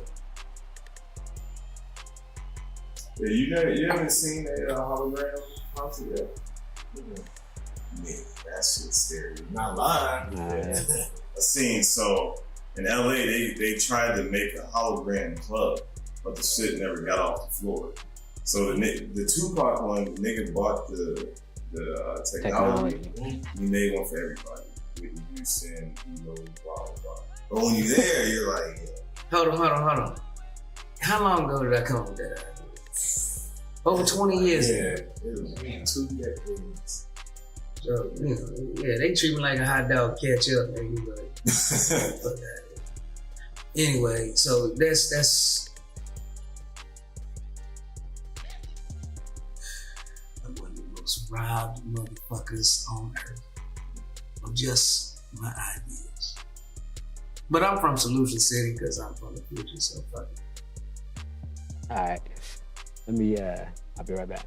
Yeah, you haven't seen a hologram concert yet? Man, that shit's scary. Not lying. I seen, so in LA, they tried to make a hologram club, but the shit never got off the floor. So the Tupac one, the nigga bought the technology. He made one for everybody. Whitney Houston, blah, blah, blah. But when you're there, you're like, Hold on. How long ago did I come up with that idea? Over 20 years. Yeah, it was 2 decades. So, yeah, they treat me like a hot dog catch up, nigga. But fuck that. Anyway, so that's one of the most robbed motherfuckers on earth of just my ideas. But I'm from Solution City because I'm from the future, so fuck it. All right. Let me, I'll be right back.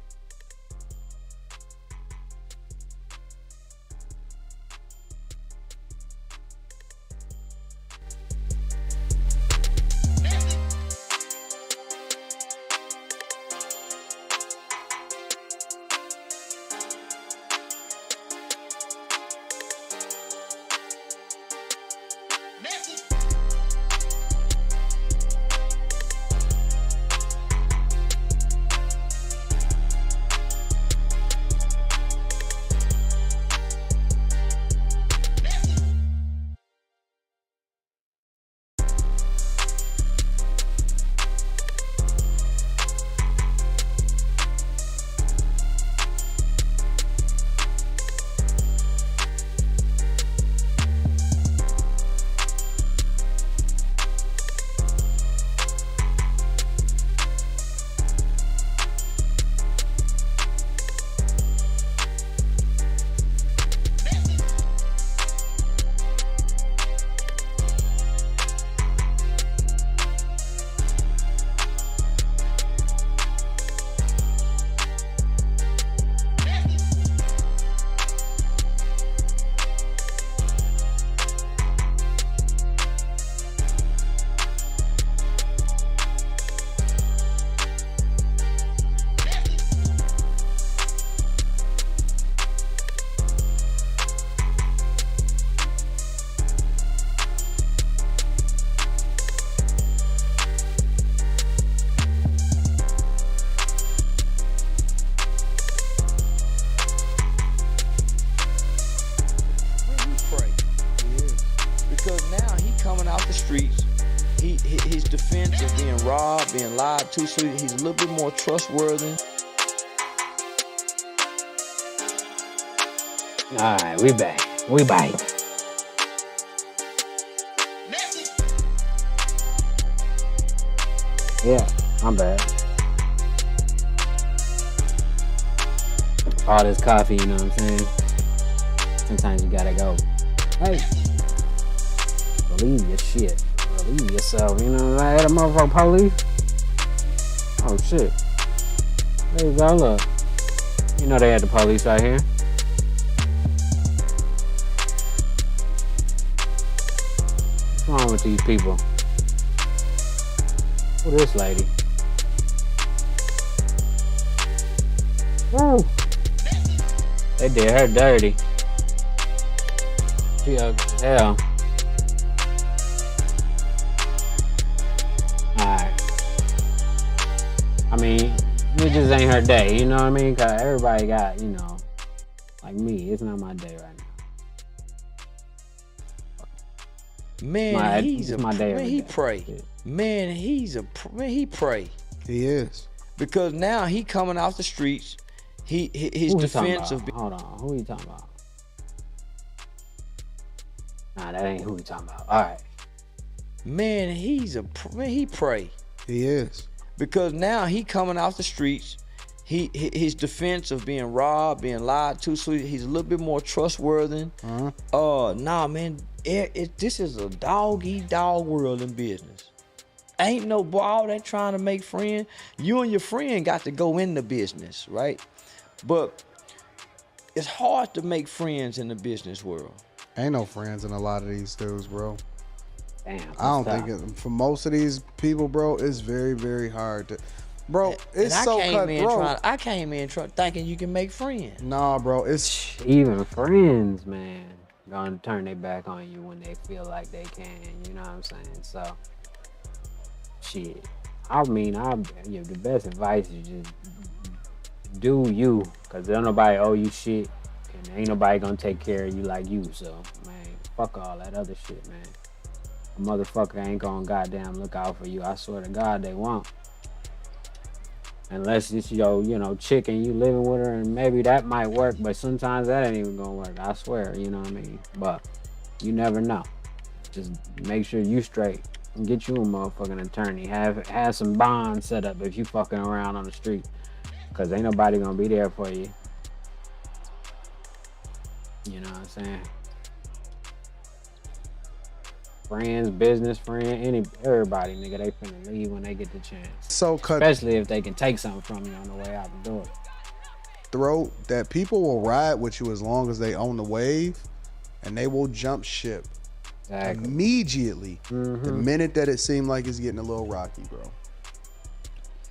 His defense of being robbed, being lied to, so he's a little bit more trustworthy. All right, we back. We back. Yeah, I'm bad. All this coffee, you know what I'm saying? Sometimes you gotta go, hey, believe your shit. Believe yourself, you know what I'm saying? Had a motherfucking police. Oh shit. There you go, look. You know they had the police out here. What's wrong with these people? Who this lady? Woo! They did her dirty. She ugly as hell. Alright. I mean, it just ain't her day, you know what I mean? Cause everybody got, you know, like me, it's not my day right now. Man, he's a my day. Man, he pray. Man, he pray. He is. Because now he coming off the streets. His defense of. Hold on, who are you talking about? Nah, that ain't who we talking about. All right. Man, he pray. He is. Because now he coming off the streets. His defense of being robbed, being lied to, so he's a little bit more trustworthy. Nah, man, this is a dog-eat-dog world in business. Ain't no boy out there trying to make friends. You and your friend got to go in the business, right? But it's hard to make friends in the business world. Ain't no friends in a lot of these dudes, bro. Damn. I don't think for most of these people, bro, it's very, very hard to. Bro, it's so cutthroat. I came in thinking you can make friends. Nah, bro, it's even friends, man, gonna turn their back on you when they feel like they can. You know what I'm saying? So, shit. I mean, the best advice is just do you, cause don't nobody owe you shit, and ain't nobody gonna take care of you like you. So, man, fuck all that other shit, man. A motherfucker ain't gonna goddamn look out for you. I swear to God, they won't. Unless it's your, chick and you living with her, and maybe that might work, but sometimes that ain't even gonna work. I swear, you know what I mean? But you never know. Just make sure you straight and get you a motherfucking attorney. Have some bonds set up if you fucking around on the street, cause ain't nobody gonna be there for you. You know what I'm saying? Friends, business friend, everybody, nigga, they finna leave when they get the chance. So especially if they can take something from you on the way out the door. Throat that people will ride with you as long as they own the wave, and they will jump ship immediately the minute that it seemed like it's getting a little rocky, bro.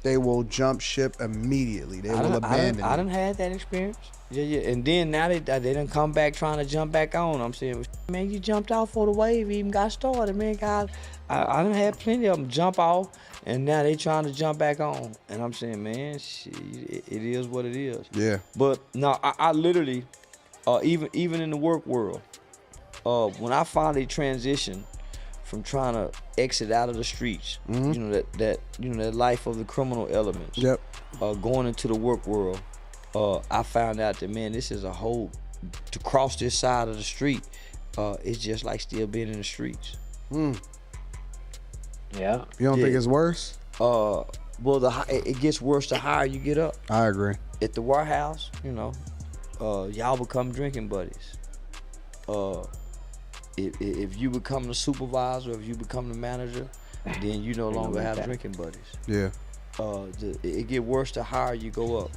They will jump ship immediately. They will abandon. I done had that experience. Yeah. And then now they done come back trying to jump back on. I'm saying, man, you jumped off for the wave, even got started, man. God, I done had plenty of them jump off, and now they trying to jump back on. And I'm saying, man, shit, it is what it is. Yeah. But no, I literally, even in the work world, when I finally transitioned from trying to exit out of the streets, that life of the criminal elements. Yep. Going into the work world, I found out that, man, this is a whole, to cross this side of the street, it's just like still being in the streets. Yeah. You don't think it's worse? Well, it gets worse the higher you get up. I agree. At the warehouse, y'all become drinking buddies. If you become the supervisor, if you become the manager, then you no longer have drinking buddies. Yeah. It get worse the higher you go up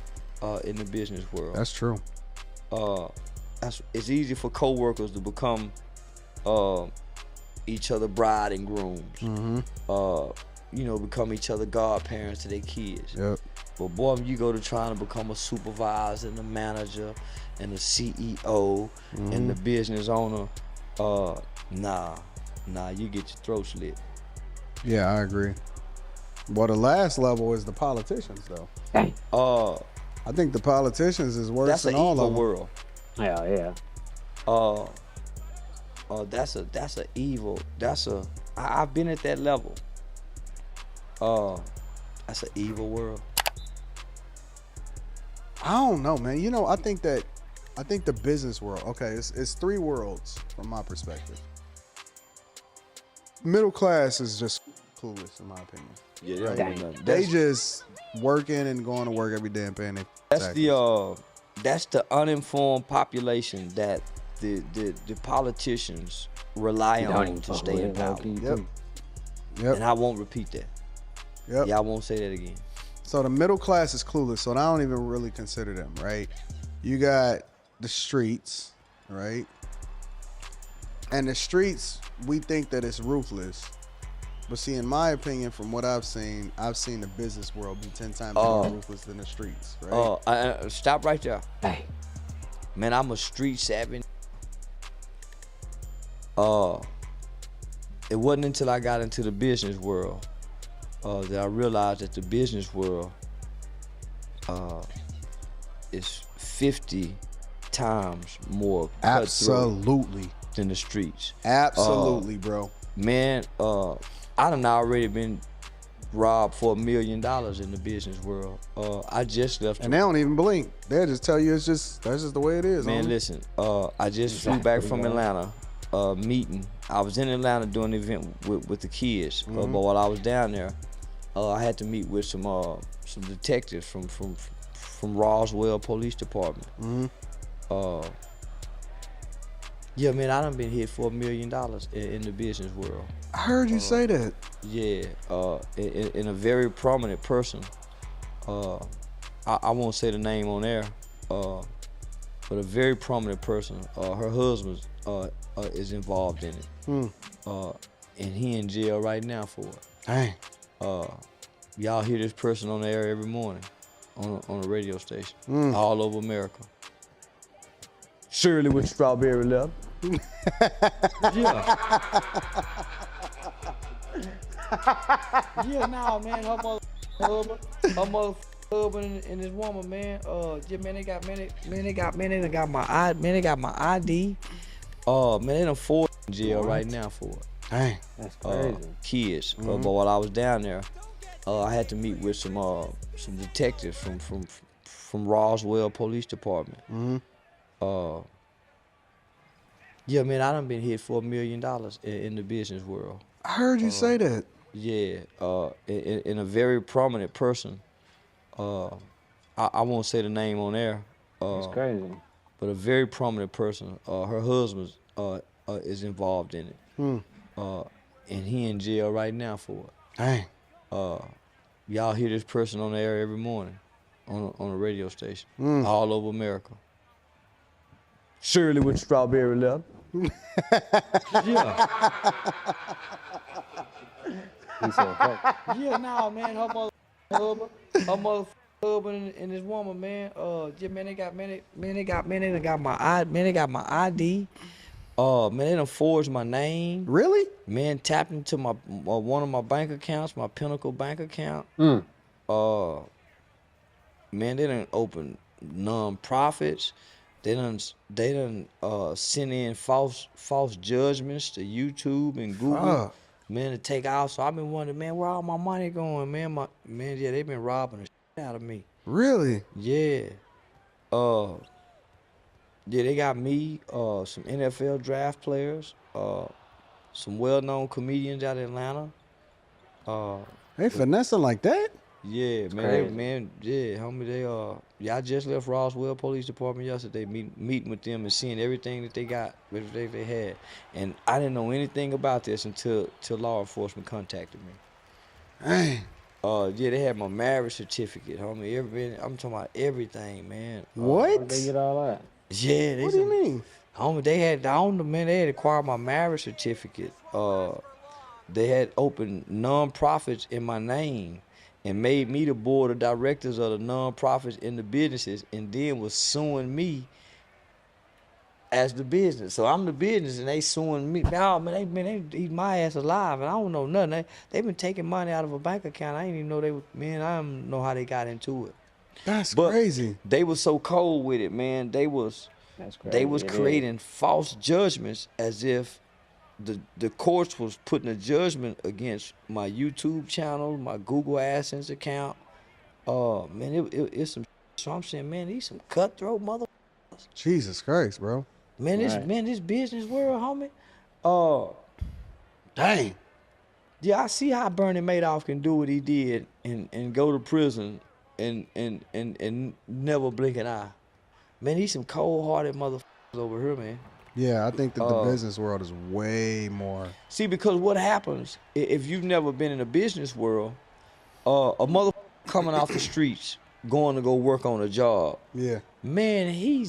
in the business world. That's true. It's easy for coworkers to become each other bride and grooms. Become each other godparents to their kids. Yep. But boy, when you go to trying to become a supervisor and a manager and a CEO and the business owner, nah, you get your throat slit. Yeah, I agree. Well, the last level is the politicians, though. I think the politicians is worse than all of them. That's an evil world. Yeah. That's a evil. I've been at that level. That's an evil world. I don't know, man. I think the business world, okay, it's three worlds from my perspective. Middle class is just clueless, in my opinion. Yeah, right? They just working and going to work every day and paying their taxes. That's the uninformed population that the politicians rely on to stay in power. Yep. And I won't repeat that. Yep. Yeah, I won't say that again. So the middle class is clueless, so I don't even really consider them, right? You got the streets, right? And the streets, we think that it's ruthless. But see, in my opinion, from what I've seen the business world be 10 times more ruthless than the streets, right? Stop right there. Hey. Man, I'm a street savvy. It wasn't until I got into the business world that I realized that the business world is 50 times more absolutely than the streets. Absolutely, bro. Man, I done already been robbed for $1 million in the business world. I just left. And they don't even blink. They'll just tell you that's just the way it is. Man, listen, I just flew back from Atlanta, meeting. I was in Atlanta doing an event with the kids, but while I was down there, I had to meet with some detectives from Roswell Police Department. Yeah, man, I done been hit for $1 million in the business world. I heard you say that. Yeah, in a very prominent person. I won't say the name on air, but a very prominent person. Her husband is involved in it, and he in jail right now for it. Dang. Y'all hear this person on the air every morning on a radio station all over America. Shirley with strawberry left. Yeah, nah, man, her husband and this woman, man. Yeah, man, they got my ID. Man, they done 4 in jail right now for it. Dang, that's crazy. Kids. But while I was down there, I had to meet with some detectives from Roswell Police Department. Yeah, man, I done been hit for $1 million in the business world. I heard you say that. Yeah, in a very prominent person. I won't say the name on air. It's crazy. But a very prominent person. Her husband is involved in it. And he in jail right now for it. Dang. Y'all hear this person on the air every morning on a radio station all over America. Shirley with strawberry leather. Yeah. He said, fuck. Yeah, nah, man, her mother husband and this woman, man. Yeah, man, they got my ID. Man, they done forged my name. Really? Man, tapped into my one of my bank accounts, my Pinnacle bank account. Man, they done opened non-profits. They done sent in false judgments to YouTube and Google. Man, to take out. So I've been wondering, man, where all my money going, man? Yeah, they been robbing the shit out of me. Really? Yeah. Yeah, they got me, some NFL draft players, some well-known comedians out of Atlanta. They finessing like that? Yeah, man, homie, I just left Roswell Police Department yesterday, meeting with them and seeing everything that they got, everything they had. And I didn't know anything about this until law enforcement contacted me. Dang. Yeah, they had my marriage certificate, homie. I'm talking about everything, man. What? Where'd they get all that? Yeah, What do you mean? Homie, they had acquired my marriage certificate. They had opened non-profits in my name and made me the board of directors of the non-profits in the businesses, and then was suing me as the business. So I'm the business and they suing me. Nah, man, they eat my ass alive and I don't know nothing. They been taking money out of a bank account. I didn't even know I don't know how they got into it. That's crazy. They was so cold with it, man. They was creating false judgments as if the courts was putting a judgment against my YouTube channel, my Google AdSense account. Man, it's some. So I'm saying, man, these some cutthroat motherfuckers. Jesus Christ, bro. Man, this business world, homie. Dang. Yeah, I see how Bernie Madoff can do what he did and go to prison and never blink an eye. Man, he's some cold-hearted motherfuckers over here, man. Yeah, I think that the business world is way more. See, because what happens if you've never been in the business world, a motherfucker coming off the streets, going to go work on a job. Yeah. Man, he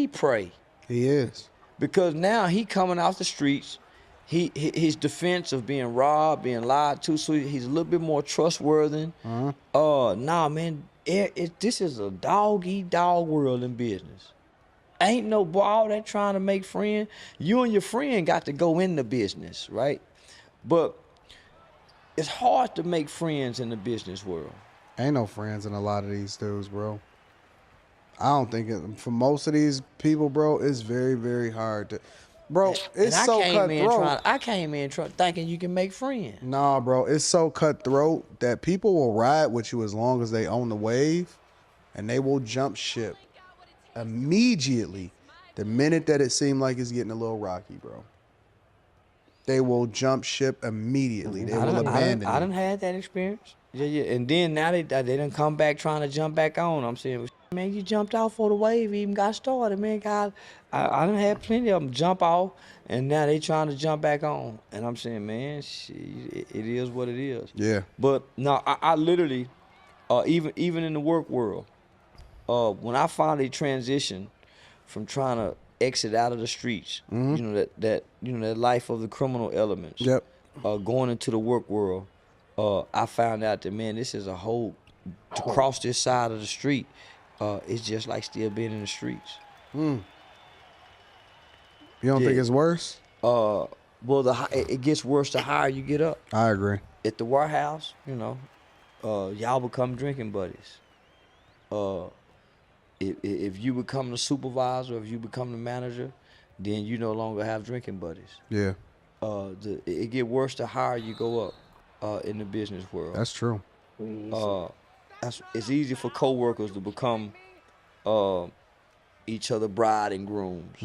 pray. He is. Because now he coming off the streets, his defense of being robbed, being lied to, so he's a little bit more trustworthy. Nah, man, this is a dog-eat-dog world in business. Ain't no ball that trying to make friends. You and your friend got to go in the business, right? But it's hard to make friends in the business world. Ain't no friends in a lot of these dudes, bro. I don't think for most of these people, bro, it's very, very hard to. Bro, it's so cutthroat. I came in thinking you can make friends. Nah, bro, it's so cutthroat that people will ride with you as long as they own the wave, and they will jump ship immediately the minute that it seemed like it's getting a little rocky, bro. They will jump ship immediately. They will abandon I done had that experience. Yeah. And then now they done come back trying to jump back on. I'm saying, man, you jumped off for the wave, even got started, man. God, I done had plenty of them jump off, and now they trying to jump back on. And I'm saying, man, shit, it is what it is. Yeah. But no, I literally, even in the work world, when I finally transitioned from trying to exit out of the streets, that life of the criminal elements. Yep. Going into the work world, I found out that, man, this is a whole, to cross this side of the street, it's just like still being in the streets. You don't think it's worse? Well, it gets worse the higher you get up. I agree. At the warehouse, y'all become drinking buddies. If you become the supervisor, if you become the manager, then you no longer have drinking buddies. Yeah. It get worse the higher you go up in the business world. That's true. It's easy for coworkers to become each other bride and grooms.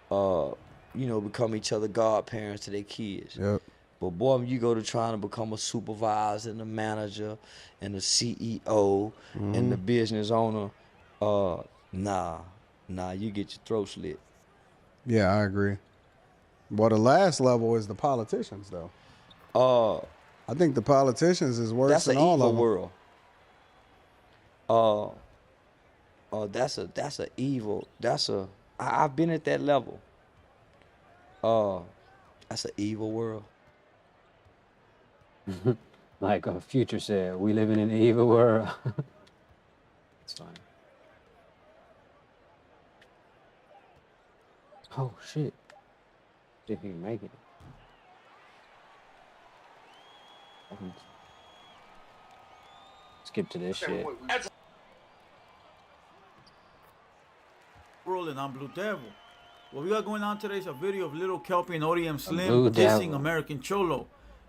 Become each other godparents to their kids. Yep. But boy, when you go to trying to become a supervisor and a manager and a CEO and the business owner, nah, you get your throat slit. Yeah, I agree. Well, the last level is the politicians, though. I think the politicians is worse than all of them. That's an evil world. I've been at that level. That's an evil world. Like Future said, we live in an evil world. It's fine. Oh shit! Didn't even make it. Skip to this shit. World, and I'm Blue Devil. What we got going on today is a video of Little Kelpie and ODM Slim Blue dissing Devil. American Cholo.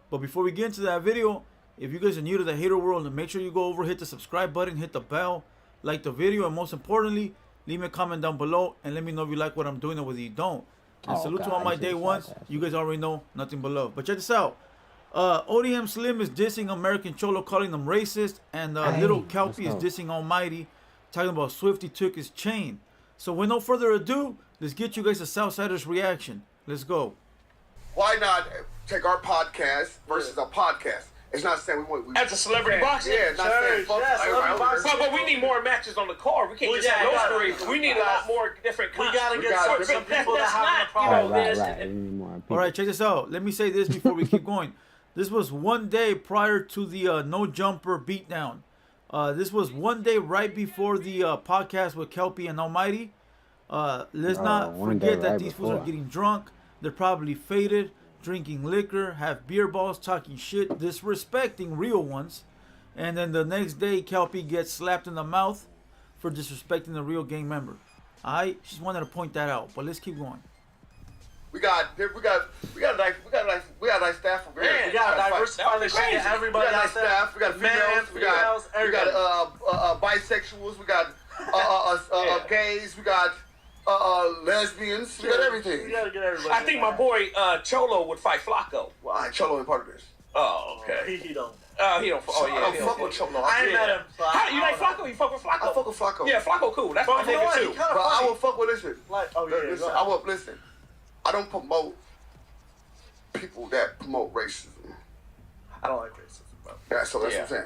But before we get into that video, if you guys are new to the hater world, then make sure you go over, hit the subscribe button, hit the bell, like the video, and most importantly, leave me a comment down below and let me know if you like what I'm doing or whether you don't. And salute to all my day ones. You guys already know, nothing but love. But check this out. ODM Slim is dissing American Cholo, calling them racist, and Little Kelpie is dissing Almighty, talking about Swifty took his chain. So with no further ado, let's get you guys a Southsiders reaction. Let's go. Why not take our podcast versus a podcast? It's not saying we want. As a celebrity boxing? Yeah, not saying fuck celebrity boxing. But we need more matches on the card. We can't just have those three. We need a lot more different kinds. We gotta get some people that have a problem with this. All right, check this out. Let me say this before we keep going. This was one day prior to the No Jumper beatdown. This was one day right before the podcast with Kelpie and Almighty. Let's not forget that these fools are getting drunk. They're probably faded, drinking liquor, have beer balls, talking shit, disrespecting real ones. And then the next day, Kelpie gets slapped in the mouth for disrespecting the real gang member. I just wanted to point that out, but let's keep going. We got a nice staff over here. We got a diversified list. Everybody got a nice staff. We got females. We got bisexuals. We got gays. We got lesbians. We got everything. We gotta get everybody. I think my boy Cholo would fight Flacco. Well, Cholo ain't part of this. Oh, okay. He don't. He don't. Oh, yeah. I don't fuck with Cholo. I ain't met him. You like Flacco? You fuck with Flacco? I fuck with Flacco. Yeah, Flacco cool. That's my nigga too. But I will fuck with listen. Listen. I will listen. I don't promote people that promote racism. I don't like racism, bro. Yeah, so that's what I'm saying.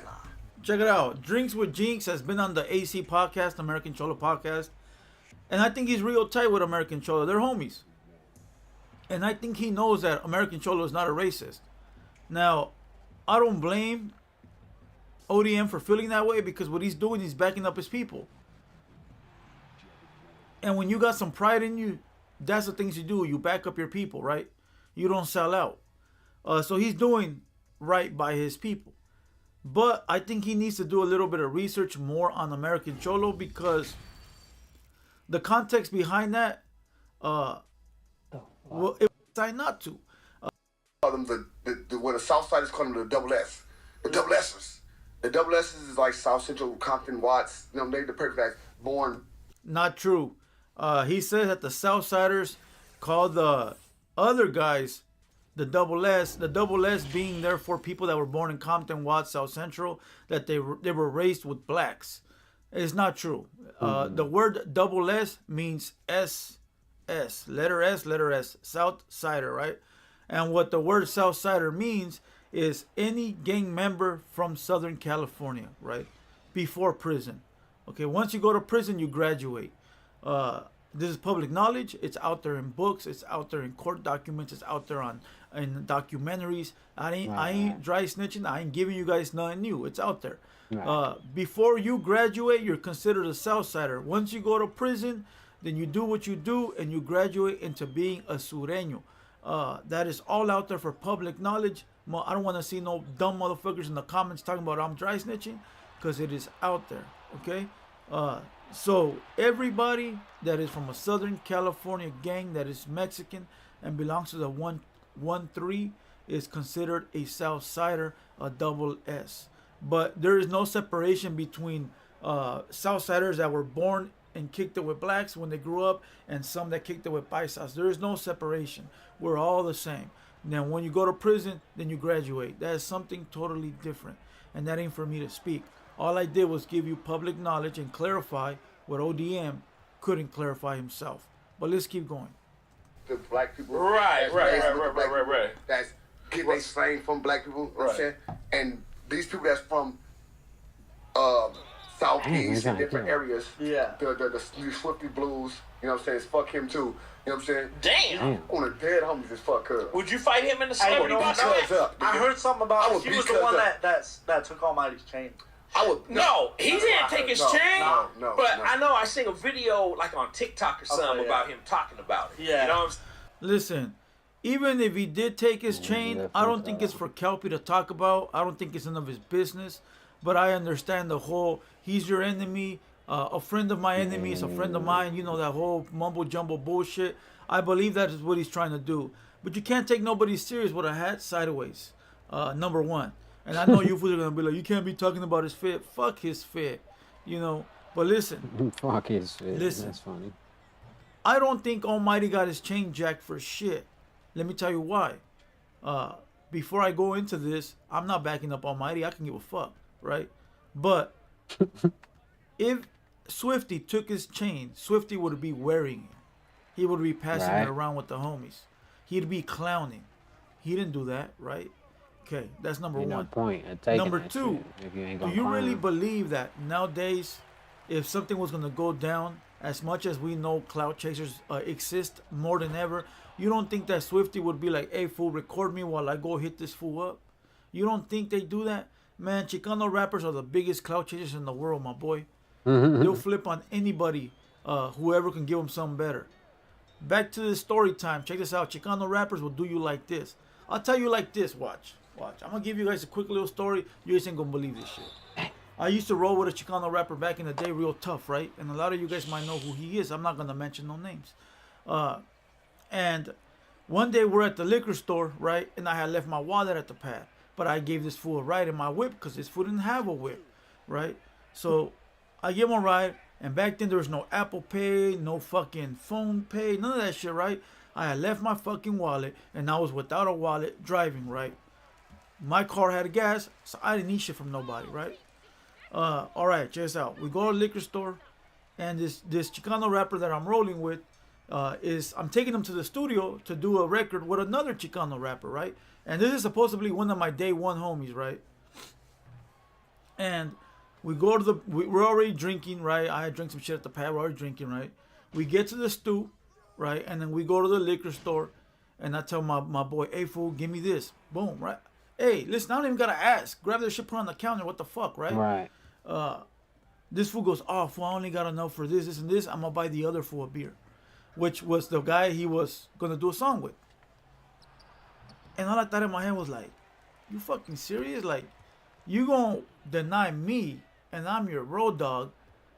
Check it out. Drinks with Jinx has been on the AC podcast, American Cholo podcast. And I think he's real tight with American Cholo. They're homies. And I think he knows that American Cholo is not a racist. Now, I don't blame ODM for feeling that way because what he's doing, he's backing up his people. And when you got some pride in you, that's the things you do. You back up your people, right? You don't sell out. So he's doing right by his people. But I think he needs to do a little bit of research more on American Cholo because the context behind that, well, it decided not to. Call them when the Southsiders call them the double S. The double S's. The double S's is like South Central, Compton, Watts. You know, they the perfect born. Not true. He says that the Southsiders call the other guys the double S. The double S being there for people that were born in Compton, Watts, South Central, that they were raised with blacks. It's not true. The word double S means S, letter S, Southsider, right? And what the word Southsider means is any gang member from Southern California, right? Before prison. Okay, once you go to prison, you graduate. This is public knowledge. It's out there in books. It's out there in court documents. It's out there in documentaries. I ain't dry snitching. I ain't giving you guys nothing new. It's out there. Before you graduate, you're considered a Southsider. Once you go to prison, then you do what you do and you graduate into being a Sureño. That is all out there for public knowledge. I don't want to see no dumb motherfuckers in the comments talking about I'm dry snitching because it is out there. Okay? So everybody that is from a Southern California gang that is Mexican and belongs to the 113 is considered a Southsider, a double S. But there is no separation between Southsiders that were born and kicked it with blacks when they grew up and some that kicked it with paisas. There is no separation. We're all the same. Now, when you go to prison, then you graduate. That is something totally different. And that ain't for me to speak. All I did was give you public knowledge and clarify what ODM couldn't clarify himself. But let's keep going. The black people. Right. That's getting their slang from black people. You know what I'm saying? And these people that's from Southeast and different areas. Yeah. The Swifty Blues, you know what I'm saying? It's fuck him too. You know what I'm saying? Damn. On the dead homies is fuck her. Would you fight him in the I would celebrity beat box? cuz up. I heard something about he was the one that took Almighty's chain. I would No, he didn't take his chain. No, but I know I seen a video like on TikTok or something about him talking about it. Yeah. You know what I'm saying? Listen, even if he did take his chain, I don't think it's for Kelpie to talk about. I don't think it's none of his business. But I understand the whole, he's your enemy, a friend of my enemy is a friend of mine. You know, that whole mumbo jumbo bullshit. I believe that is what he's trying to do. But you can't take nobody serious with a hat sideways, number one. And I know you fools are going to be like, you can't be talking about his fit. Fuck his fit, you know. But listen. Fuck his fit. Listen. That's funny. I don't think Almighty got his chain jacked for shit. Let me tell you why. Before I go into this, I'm not backing up Almighty. I can give a fuck, right? But if Swifty took his chain, Swifty would be wearing it. He would be passing it around with the homies. He'd be clowning. He didn't do that, right? Okay, that's number one. No point of taking Number that two, shit if you ain't do gonna you find really him. believe that nowadays, if something was going to go down, as much as we know clout chasers exist more than ever, you don't think that Swifty would be like, hey, fool, record me while I go hit this fool up? You don't think they do that? Man, Chicano rappers are the biggest clout chasers in the world, my boy. They'll flip on anybody, whoever can give them something better. Back to the story time. Check this out. Chicano rappers will do you like this. I'll tell you like this. Watch. I'm going to give you guys a quick little story. You guys ain't going to believe this shit. I used to roll with a Chicano rapper back in the day, real tough, right? And a lot of you guys might know who he is. I'm not going to mention no names. And one day we're at the liquor store, right? And I had left my wallet at the pad. But I gave this fool a ride in my whip because this fool didn't have a whip, right? So I give him a ride. And back then there was no Apple Pay, no fucking phone pay, none of that shit, right? I had left my fucking wallet and I was without a wallet driving, right? My car had gas, so I didn't need shit from nobody, right? All right, check this out. We go to the liquor store, and this Chicano rapper that I'm rolling with I'm taking him to the studio to do a record with another Chicano rapper, right? And this is supposedly one of my day one homies, right? And we go to we're already drinking, right? I had drank some shit at the pad. We're already drinking, right? We get to the stew, right? And then we go to the liquor store, and I tell my boy, hey, fool, give me this. Boom, right? Hey, listen, I don't even got to ask. Grab this shit, put it on the counter. What the fuck, right? Right. This fool goes, oh, fool, I only got enough for this, and this. I'm going to buy the other fool a beer, which was the guy he was going to do a song with. And all I thought in my head was like, you fucking serious? Like, you going to deny me, and I'm your road dog,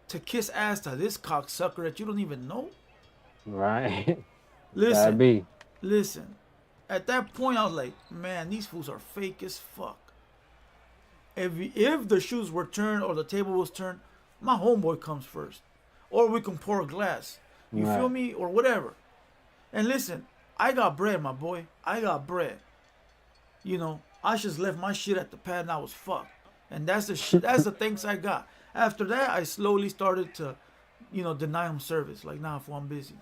to kiss ass to this cocksucker that you don't even know? Right. Listen. At that point, I was like, man, these fools are fake as fuck. If the shoes were turned or the table was turned, my homeboy comes first. Or we can pour a glass. You feel me? Or whatever. And listen, I got bread, my boy. I got bread. You know, I just left my shit at the pad and I was fucked. And that's the shit. That's the things I got. After that, I slowly started to, deny him service. Like, nah, fool, I'm busy.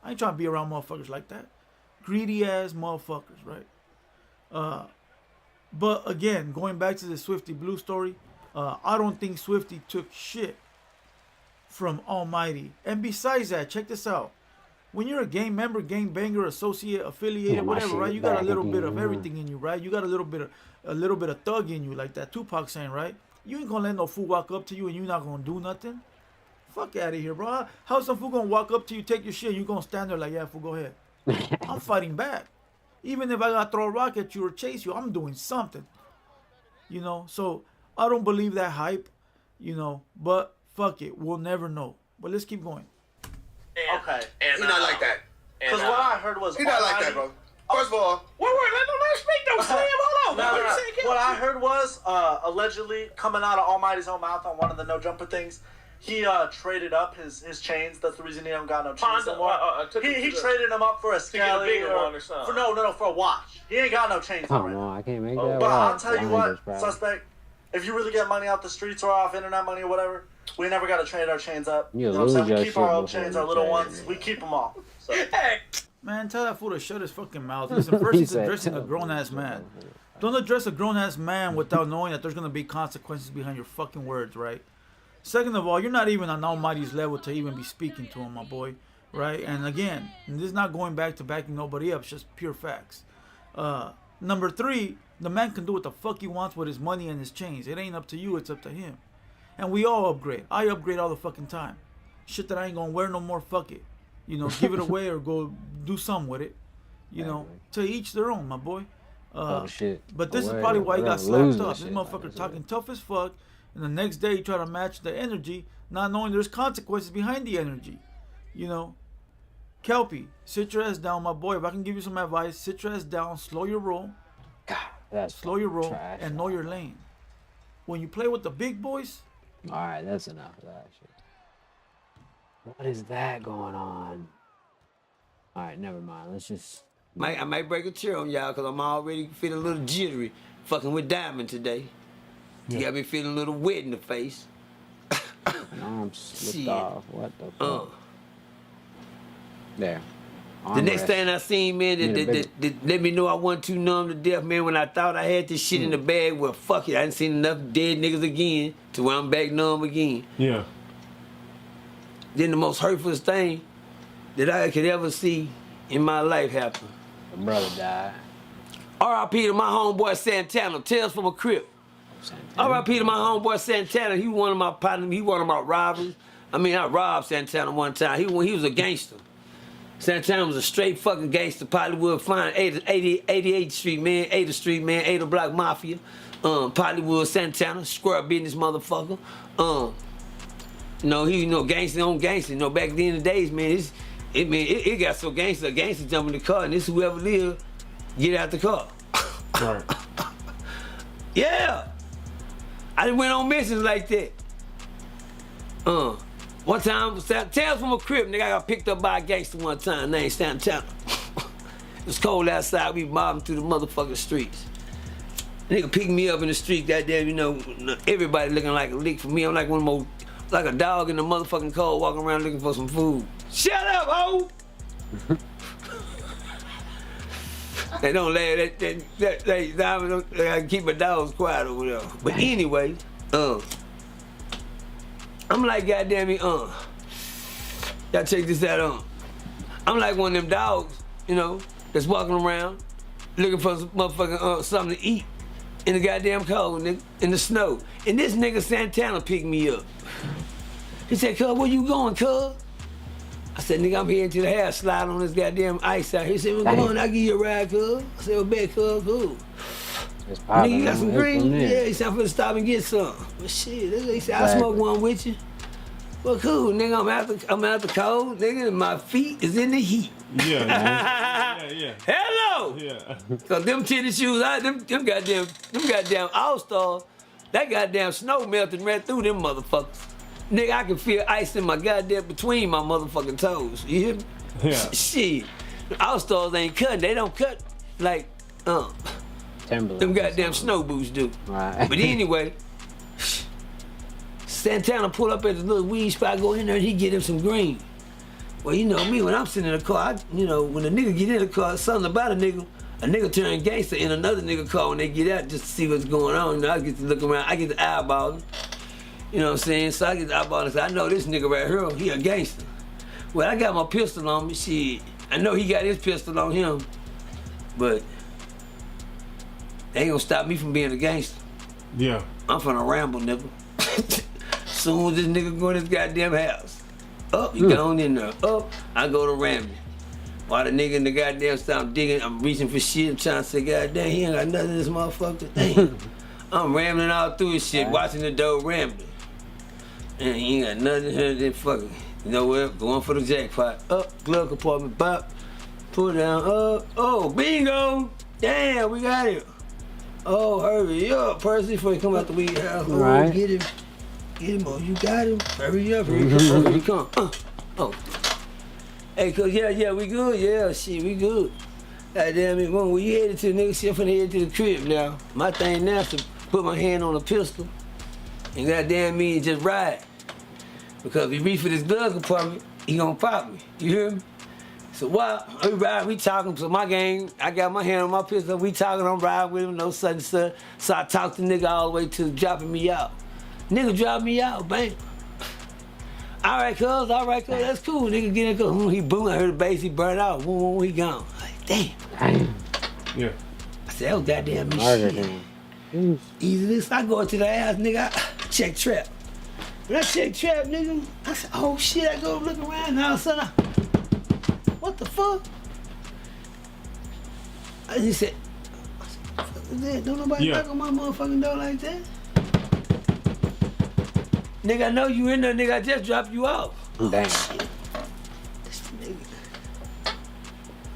I ain't trying to be around motherfuckers like that. Greedy ass motherfuckers, right? But again, going back to the Swifty Blue story, I don't think Swifty took shit from Almighty. And besides that, check this out. When you're a gang member, gang banger, associate, affiliated, whatever, right? You got a little bit of everything in you, right? You got a little bit of thug in you, like that Tupac saying, right? You ain't gonna let no fool walk up to you and you're not gonna do nothing. Fuck out of here, bro. How's some fool gonna walk up to you, take your shit, and you gonna stand there like, yeah, fool, go ahead. I'm fighting back. Even if I gotta throw a rock at you or chase you, I'm doing something. So I don't believe that hype, but fuck it, we'll never know. But let's keep going. Okay. He's not like that. Because what I heard was he's not like that, bro. First of all, Wait, let him speak though, Slim. Hold No. What I heard was allegedly coming out of Almighty's own mouth on one of the no jumper things. He traded up his chains. That's the reason he don't got no chains no more. He traded them up for a Scally or for a watch. He ain't got no chains Come right now. on, I can't make that. But I'll tell you what, suspect. If you really get money out the streets or off internet money or whatever, we never got to trade our chains up. You know what I'm saying? lose We your keep our shit old chains, our little ones. We keep them all. So. Hey, man, tell that fool to shut his fucking mouth. Listen, first he's addressing a grown-ass man. Don't address a grown-ass man without knowing that there's going to be consequences behind your fucking words, right? Second of all, you're not even on Almighty's level to even be speaking to him, my boy, right? And again, this is not going back to backing nobody up. It's just pure facts. Number 3, the man can do what the fuck he wants with his money and his chains. It ain't up to you, it's up to him. And we all upgrade. I upgrade all the fucking time. Shit that I ain't gonna wear no more, fuck it. You know, give it away or go do something with it. You know, to each their own, my boy. Shit. But this is probably why he got slapped up. This motherfucker talking tough as fuck, and the next day he try to match the energy, not knowing there's consequences behind the energy. You know, Kelpie, sit your ass down, my boy. If I can give you some advice, sit your ass down, slow your roll, slow your roll, and know your lane. When you play with the big boys. All right, that's enough of that shit. What is that going on? All right, never mind. Let's just. I might break a chair on y'all because I'm already feeling a little jittery. Fucking with Diamond today. You got me feeling a little wet in the face. Arm slipped off. What the fuck? There. The next thing I seen, man, that let me know I wasn't too numb to death, man, when I thought I had this shit in the bag. Well, fuck it. I didn't seen enough dead niggas again to where I'm back numb again. Yeah. Then the most hurtful thing that I could ever see in my life happened. My brother died. R.I.P. to my homeboy Santana, Tales from a Crip. R.I.P. to my homeboy Santana. He one of my partners. He one of my robbers. I mean, I robbed Santana one time. He was a gangster. Santana was a straight fucking gangster. Pollywood fine. 88th Street, man. 8th Street, man. 8th Block Mafia. Pollywood Santana. Square business motherfucker. You know, he gangster on gangster. You know, back then in the days, man, it got so gangster, a gangster jump in the car, and this whoever live, get out the car. Right. Yeah. I done went on missions like that. One time, Tales from a Crip, nigga, I got picked up by a gangster one time named Santana. It was cold outside, we mobbing through the motherfucking streets. Nigga picked me up in the street, goddamn, you know, everybody looking like a lick for me. I'm like one of more, like a dog in the motherfucking cold walking around looking for some food. Shut up, ho! They don't laugh, I keep my dogs quiet over there. But anyway, I'm like, goddamn it, y'all check this out, I'm like one of them dogs, you know, that's walking around looking for some motherfucking something to eat in the goddamn cold, nigga, in the snow. And this nigga Santana picked me up. He said, cuz, where you going, cuz? I said, nigga, I'm heading to the house, slide on this goddamn ice out here. He said, well, go on, I'll give you a ride, cuz. I said, well, bet, cuz, cool. Nigga, you got some green? Yeah, he said, I'm finna stop and get some. Well, shit, he said, I'll smoke one with you. Well, cool, nigga, I'm out the cold, nigga, and my feet is in the heat. Yeah. Hello! Yeah. Cause them tennis shoes, them goddamn All-Stars, that goddamn snow melted right through them motherfuckers. Nigga, I can feel ice in my goddamn, between my motherfucking toes. You hear me? Yeah. Shit. All-Stars ain't cutting. They don't cut like, Timberland. them goddamn snow boots do. Right. But anyway, Santana pull up at the little weed spot, go in there, and he get him some green. Well, you know me, when I'm sitting in the car, when a nigga get in the car, something about a nigga turn gangster in another nigga car when they get out just to see what's going on. You know, I get to look around, I get to eyeball him. You know what I'm saying? So I get to eyeball him and say, I know this nigga right here, he a gangster. Well, I got my pistol on me, shit. I know he got his pistol on him, but they ain't gonna stop me from being a gangster. Yeah. I'm finna ramble, nigga. Soon as this nigga go in his goddamn house, up, you go on in there. Up, I go to rambling. While the nigga in the goddamn stop digging, I'm reaching for shit, I'm trying to say, goddamn, he ain't got nothing in this motherfucker. Damn. I'm rambling all through his shit, watching the door rambling. And he ain't got nothing here than fucking, you know what, going for the jackpot. Up, glove compartment, bop, pull down, up, oh, bingo! Damn, we got it. Oh, hurry up, Percy, before he come out the weed house. Oh, Right. get him. Get him. Oh, you got him. Hurry up. Here he come. Oh, here he come. Oh. Hey, cuz, yeah, we good. Yeah, shit, we good. Goddamn it, when you headed to the nigga, shit, I'm finna head to the crib now. My thing now is to put my hand on a pistol and goddamn me and just ride. Because if he reach for this glove compartment, he gonna pop me. You hear me? So while we ride, we talking. So my gang, I got my hand on my pistol. We talking, I'm riding with him, no sudden stuff. So I talk to nigga all the way to dropping me out. Nigga drop me out, bang. All right, cuz, that's cool. Nigga get in, cuz. He boom, I heard the bass, he burned out. Boom, he gone. Like, damn. Yeah. I said, oh, goddamn me Murder shit. him. Easy this, I go into the house, nigga, I check trap. When I check trap, nigga, I said, oh shit, I go look around, and all of a sudden, what the fuck? I just said, what the fuck is that? Don't nobody knock on my motherfucking door like that. Nigga, I know you in there, nigga, I just dropped you off. Damn. Shit.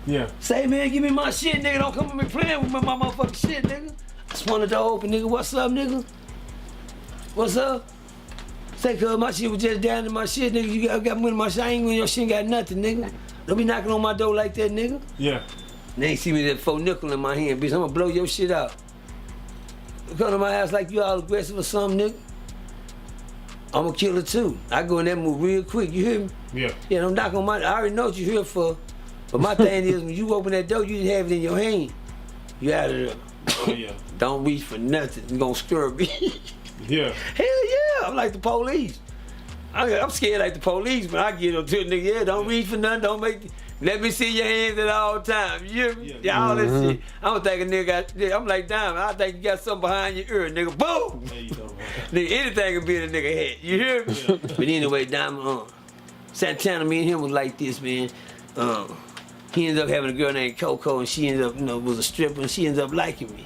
Yeah. Say, man, give me my shit, nigga. Don't come with me playing with my motherfucking shit, nigga. I just want the door open, nigga. What's up, nigga? What's up? Say, cuz my shit was just down in my shit, nigga. You got me in my shit. I ain't with your shit, ain't got nothing, nigga. Don't be knocking on my door like that, nigga. Yeah. They ain't see me that 4 nickel in my hand, bitch. I'm gonna blow your shit out. Come to my house like you all aggressive or something, nigga. I'm gonna kill her too. I go in that move real quick, you hear me? Yeah. Yeah, don't knock on my, I already know what you're here for. But my thing is, when you open that door, you didn't have it in your hand. You out of there. Oh, yeah. Don't reach for nothing. You gonna scare me. Yeah. Hell yeah, I'm like the police. I'm scared like the police, but I get up to a nigga, yeah, don't reach for nothing, don't make, let me see your hands at all times. You hear me? Yeah, all that shit. I don't think a nigga got, I'm like, damn, I think you got something behind your ear, nigga. Boom! Nigga, anything can be in a nigga head. You hear me? Yeah. But anyway, Diamond, Santana, me and him was like this, man. He ended up having a girl named Coco, and she ended up, was a stripper, and she ended up liking me.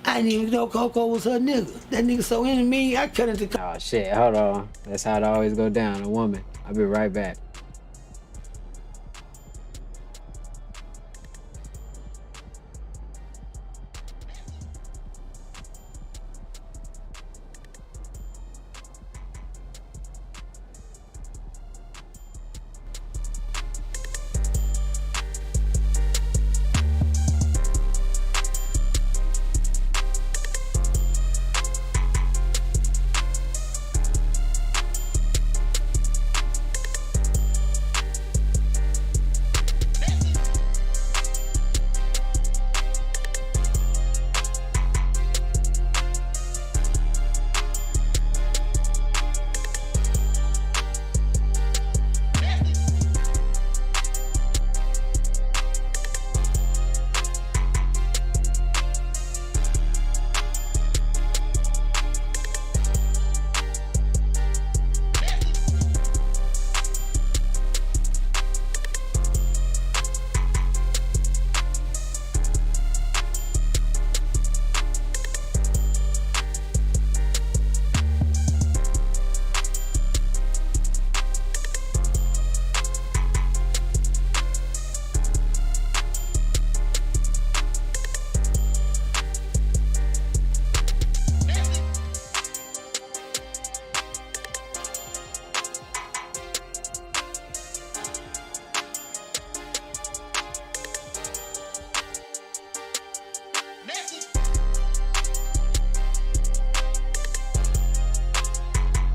I didn't even know Coco was her nigga. That nigga so into me, I cut into. Oh shit, hold on. That's how it always go down, a woman. I'll be right back.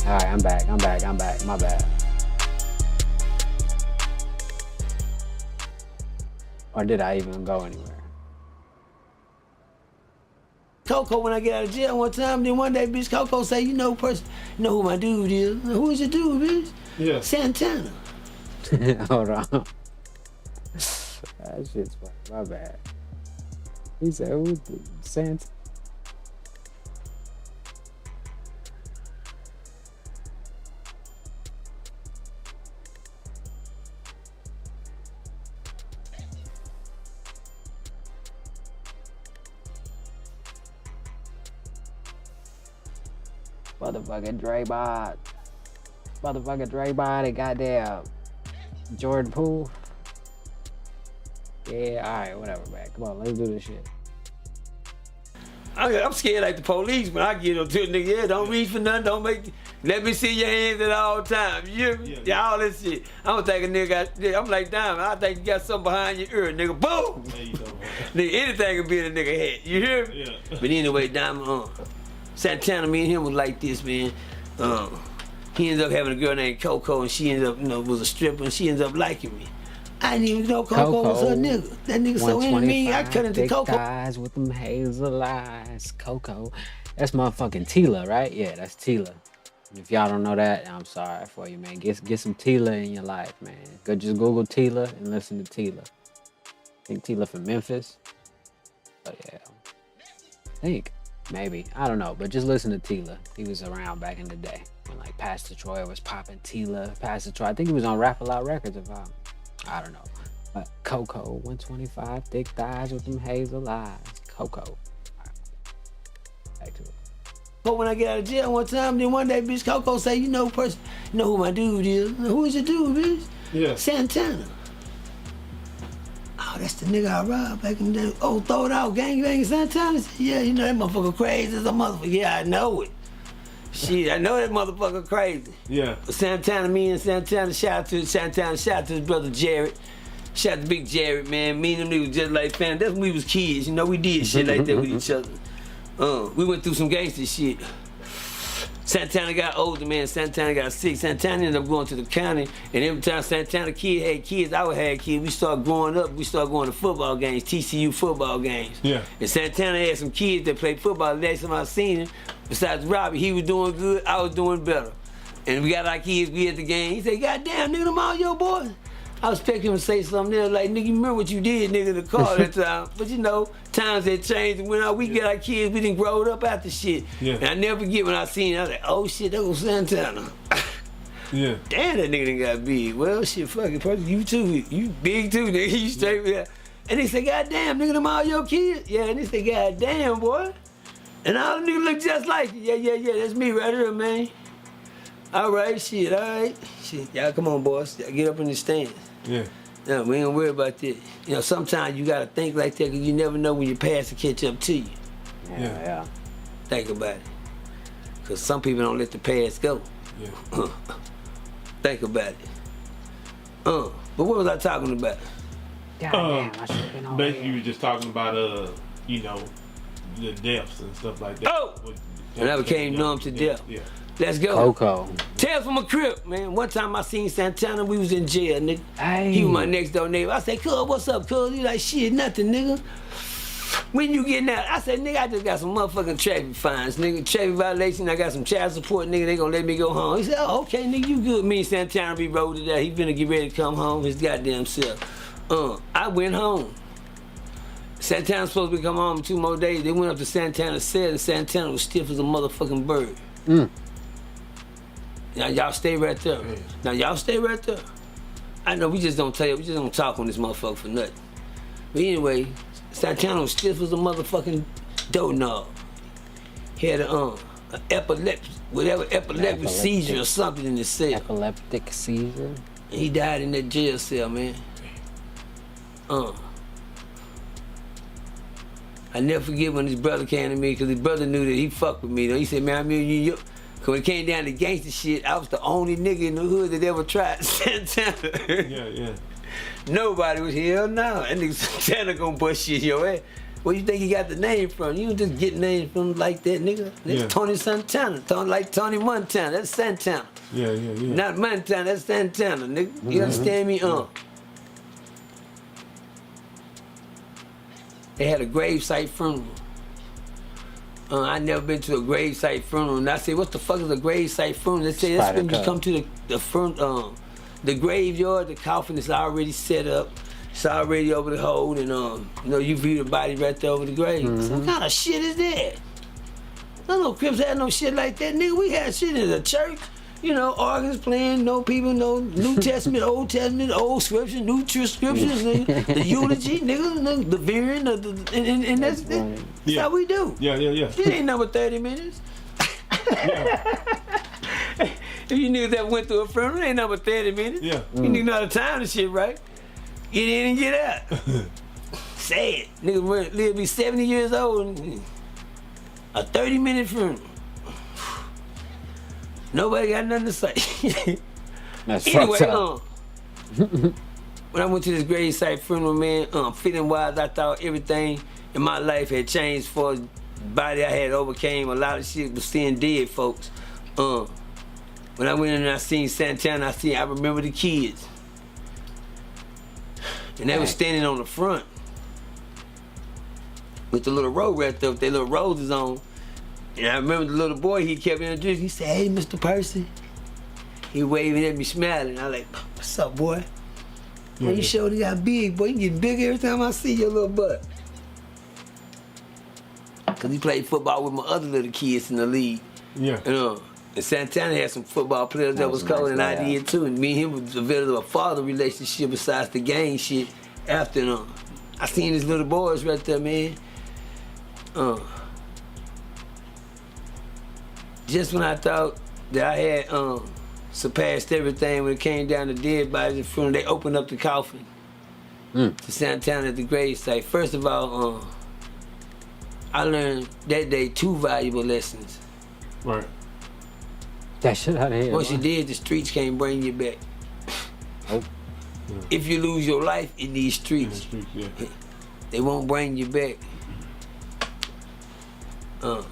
All right, I'm back. My bad. Or did I even go anywhere? Coco, when I get out of jail one time, then one day, bitch, Coco say, you know who my dude is. Who is your dude, bitch? Yeah. Santana. Hold on. That shit's funny. My bad. He said, who's the Santana? Motherfucking Draymond. Motherfucking Draymond and goddamn Jordan Poole. Yeah, alright, whatever, man. Come on, let's do this shit. I'm scared like the police when I get them to a nigga. Yeah, don't reach for nothing. Don't make. Let me see your hands at all times. You hear me? Yeah, all this shit. I don't think a nigga got. I'm like, damn. I think you got something behind your ear, nigga. Boom. Nigga, anything can be in a nigga head. You hear me? Yeah. But anyway, Diamond, Santana, me and him was like this, man. He ended up having a girl named Coco, and she ended up, was a stripper, and she ended up liking me. I didn't even know Coco was her nigga. That nigga so into me, I cut into Coco. Eyes with them hazel eyes, Coco. That's motherfucking Tila, right? Yeah, that's Tila. If y'all don't know that, I'm sorry for you, man. Get some Tila in your life, man. Go just Google Tila and listen to Tila. I think Tila from Memphis. Oh yeah, I think maybe I don't know, but just listen to Tila. He was around back in the day when like Pastor Troy was popping. Tila, Pastor Troy. I think he was on Rap A Lot Records. If I don't know. But Coco, 125, thick thighs with them hazel eyes. Coco. Right. Back to it. But when I get out of jail one time, then one day, bitch, Coco say, you know who my dude is? Who is your dude, bitch? Yeah. Santana. Oh, that's the nigga I robbed back in the day. Oh, throw it out, gang Santana. Said, yeah, you know that motherfucker crazy as a motherfucker. Yeah, I know it. Shit, I know that motherfucker crazy. Yeah. But Santana, me and Santana, shout out to Santana, shout out to his brother Jared. Shout out to Big Jared, man. Me and them niggas just like family. That's when we was kids. You know, we did shit like that with each other. We went through some gangster shit. Santana got older, man. Santana got sick. Santana ended up going to the county, and every time Santana kid had kids, I would have kids. We started growing up. We started going to football games, TCU football games. Yeah. And Santana had some kids that played football. The last time I seen him, besides Robbie, he was doing good. I was doing better. And we got our kids. We at the game. He said, "God damn, nigga, them all your boys." I was expecting him to say something there like, "Nigga, you remember what you did, nigga, in the car that time." But you know, times had changed, and when we get our kids, we done growed up after shit. Yeah. And I never forget when I seen it, I was like, "Oh shit, that was Santana." Yeah. Damn, that nigga done got big. Well, shit, fuck it, you too. You big too, nigga. You straight with that. And they say, "God damn, nigga, them all your kids?" Yeah, and they say, "God damn, boy." And all the niggas look just like you. Yeah, that's me right here, man. All right, shit, all right. Shit, y'all come on, boys. Y'all get up in the stands. Yeah. No, we ain't gonna worry about that. You know, sometimes you gotta think like that because you never know when your past will catch up to you. Yeah. Think about it. Because some people don't let the past go. Yeah. Think about it. But what was I talking about? Goddamn, I should've been on basically, you were just talking about, you know, the deaths and stuff like that. Oh! And I became numb to death. Yeah. Let's go. Coco. Tales from a crib, man. One time I seen Santana, we was in jail, nigga. Hey. He was my next door neighbor. I said, "Cuz, what's up, cuz?" He like, "Shit, nothing, nigga." When you getting out? I said, "Nigga, I just got some motherfucking traffic fines, nigga. Traffic violation, I got some child support, nigga. They gonna let me go home." He said, "Oh, okay, nigga, you good." Me and Santana be rolled to that. He finna get ready to come home his goddamn self. I went home. Santana supposed to come home in 2 more days. They went up to Santana's cell, and Santana was stiff as a motherfucking bird. Now y'all stay right there. Now y'all stay right there. I know we just don't tell you, we just don't talk on this motherfucker for nothing. But anyway, Santana was stiff as a motherfucking doughnut. He had a epileptic seizure or something in his cell. Epileptic seizure? He died in that jail cell, man. I never forget when his brother came to me, because his brother knew that he fucked with me. He said, "Man, I'm in you." Cause when it came down to gangster shit, I was the only nigga in the hood that ever tried Santana. Yeah. Nobody was hell no. That nigga Santana gonna bust shit in your ass. Where you think he got the name from? You don't just get names from like that, nigga. That's Tony Santana. Like Tony Montana. That's Santana. Yeah. Not Montana, that's Santana, nigga. You understand me? They had a gravesite funeral. I never been to a gravesite funeral, and I said, "What the fuck is a gravesite funeral?" They said, "That's when you come to the graveyard. The coffin is already set up. It's already over the hole, and you know, you view the body right there over the grave." So what kind of shit is that? No Crips had no shit like that, nigga. We had shit in the church. You know, organs playing, no people, no New Testament, Old Testament, Old Scriptures, New Scriptures, nigga, the eulogy, nigga, the veering, and that's how we do. Yeah. It ain't number 30 minutes. If you niggas that went through a funeral, it ain't number 30 minutes. Yeah. You niggas know the time and shit, right? Get in and get out. Sad. Niggas live be 70 years old. And A 30-minute funeral. Nobody got nothing to say. That's anyway, fucked up. when I went to this gravesite funeral, man, feeling wise, I thought everything in my life had changed for the body I had overcame. A lot of shit was seeing dead folks. When I went in and I seen Santana, I remember the kids. And they was standing on the front with the little robe wrapped up, their little roses on. And I remember the little boy, he kept introducing. He said, "Hey, Mr. Percy." He waving at me, smiling. I like, "What's up, boy?" Well, you sure got big, boy. You get bigger every time I see your little butt. Cause he played football with my other little kids in the league. Yeah. And Santana had some football players that was cold, and I did too. And me and him was developed a father relationship besides the gang shit. After I seen his little boys right there, man. Just when I thought that I had surpassed everything when it came down to dead bodies and funeral, they opened up the coffin to Santana at the gravesite. First of all, I learned that day 2 valuable lessons. Right. That shit out of here. Once you did, the streets can't bring you back. Oh. If you lose your life in these streets, they won't bring you back. The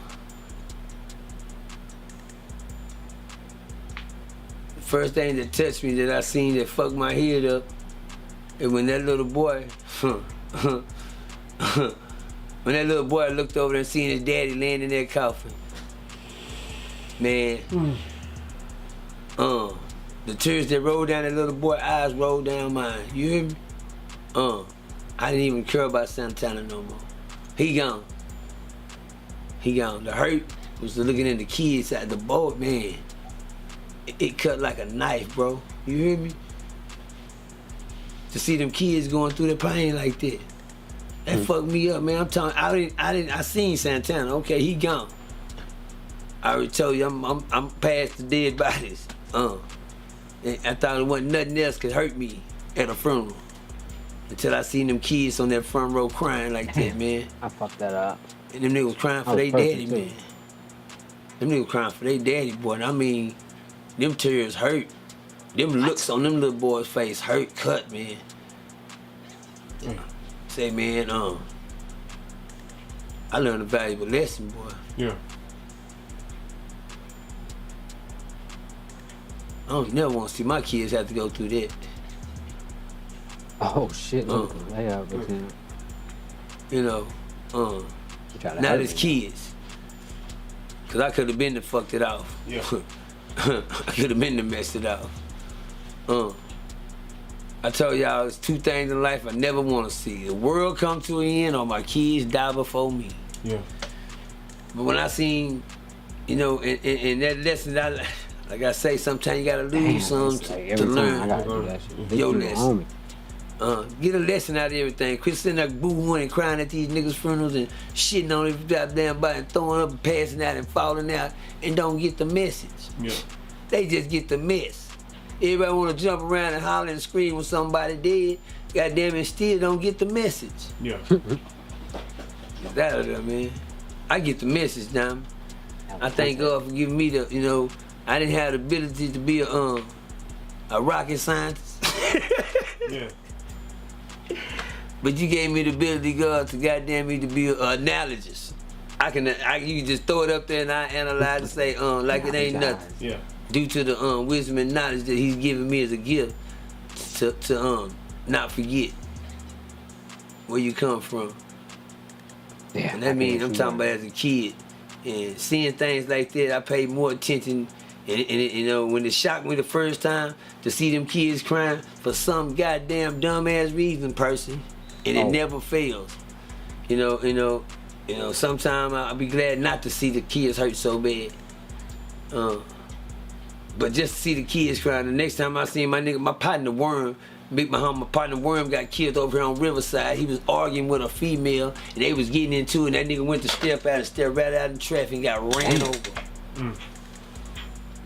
first thing that touched me that I seen that fucked my head up is when that little boy, when that little boy looked over there and seen his daddy laying in that coffin. Man, the tears that rolled down that little boy's eyes rolled down mine. You hear me? I didn't even care about Santana no more. He gone. He gone. The hurt was looking at the kids at the boat, man. It cut like a knife, bro. You hear me? To see them kids going through the pain like that. That fucked me up, man. I'm telling I seen Santana. Okay, he gone. I already told you I'm past the dead bodies. I thought it wasn't nothing else could hurt me at a funeral. Until I seen them kids on that front row crying like that, man. I fucked that up. And them niggas crying for their daddy, man. Them niggas crying for their daddy, boy. And I mean, them tears hurt. Them looks on them little boys' face hurt, cut, man. Say, man, I learned a valuable lesson, boy. Yeah. I don't never want to see my kids have to go through that. Oh shit! Look at the layout with him. You know, not as kids. Cause I could have been to fucked it off. Yeah. I could have been to messed it off. I told y'all there's 2 things in life I never want to see: the world come to an end, or my kids die before me. Yeah. But when I seen, in that lesson, like I say, sometimes you gotta lose some to learn. I gotta do that shit. Your lesson. Get a lesson out of everything. Quit sitting there boo-hooing and crying at these niggas' funerals and shitting on every goddamn body and throwing up and passing out and falling out and don't get the message. Yeah. They just get the mess. Everybody wanna jump around and holler and scream when somebody dead. Goddamn it, still don't get the message. Yeah. Get that out of there, man. I get the message now. I thank God for giving me the, I didn't have the ability to be a rocket scientist. Yeah. But you gave me the ability, God, to goddamn me to be an analogist. You can just throw it up there and I analyze and say, like it ain't nothing. Yeah. Due to the wisdom and knowledge that he's given me as a gift to not forget where you come from. Yeah, and that means I'm talking about as a kid. And seeing things like that, I paid more attention. And when it shocked me the first time to see them kids crying for some goddamn dumbass reason, person, and it never fails. Sometimes I'll be glad not to see the kids hurt so bad. But just to see the kids crying, the next time I seen my partner Worm, my partner Worm got killed over here on Riverside. He was arguing with a female and they was getting into it, and that nigga went to step out and stepped right out in traffic and got ran over.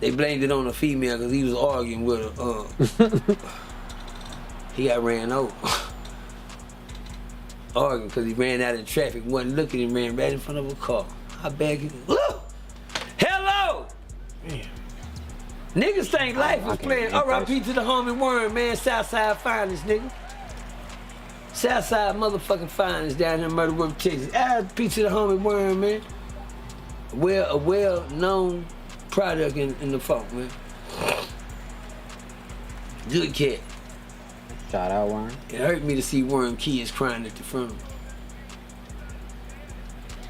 They blamed it on the female because he was arguing with her. He got ran over. Arguing because he ran out in traffic, wasn't looking, and ran right in front of a car. How bad is it? Hello! Man. Niggas think life is playing. R.I.P. to the homie Worm, man. Southside finest, nigga. Southside motherfucking finest down here in Myrtle Worth, Texas. R.I.P. to the homie Worm, man. A well-known product in the funk, man. Good cat. Shout out, Worm. It hurt me to see Worm kids crying at the funeral.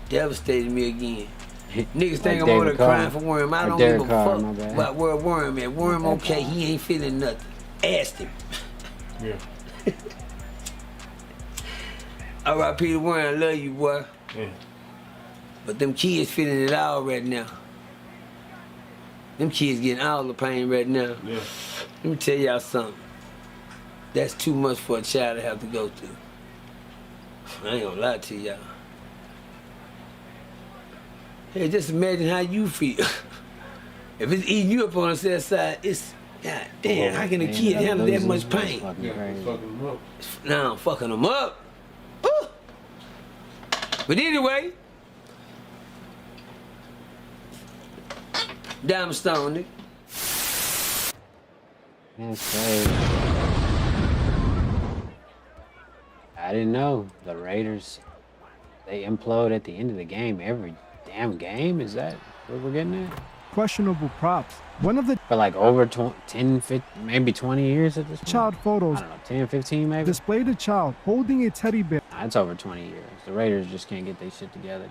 Devastated me again. Niggas think I'm over there crying for Worm. I don't give a fuck about where Worm at. Worm okay, he ain't feeling nothing. Asked him. Yeah. R.I.P. to Worm, I love you, boy. Yeah. But them kids feeling it all right now. Them kids getting all the pain right now. Yeah. Let me tell y'all something. That's too much for a child to have to go through. I ain't gonna lie to y'all. Hey, just imagine how you feel. If it's eating you up on the south side, it's, god damn, how can a kid handle that much pain? Nah, I'm fucking them up. Ooh. But anyway, Diamond Stone, nigga. That's crazy. I didn't know the Raiders, they implode at the end of the game every damn game. Is that what we're getting at? Questionable props. One of the for like over 10, 15, maybe 20 years at this point. Child photos. I don't know, 10, 15 maybe. Displayed a child holding a teddy bear. Nah, it's over 20 years. The Raiders just can't get their shit together.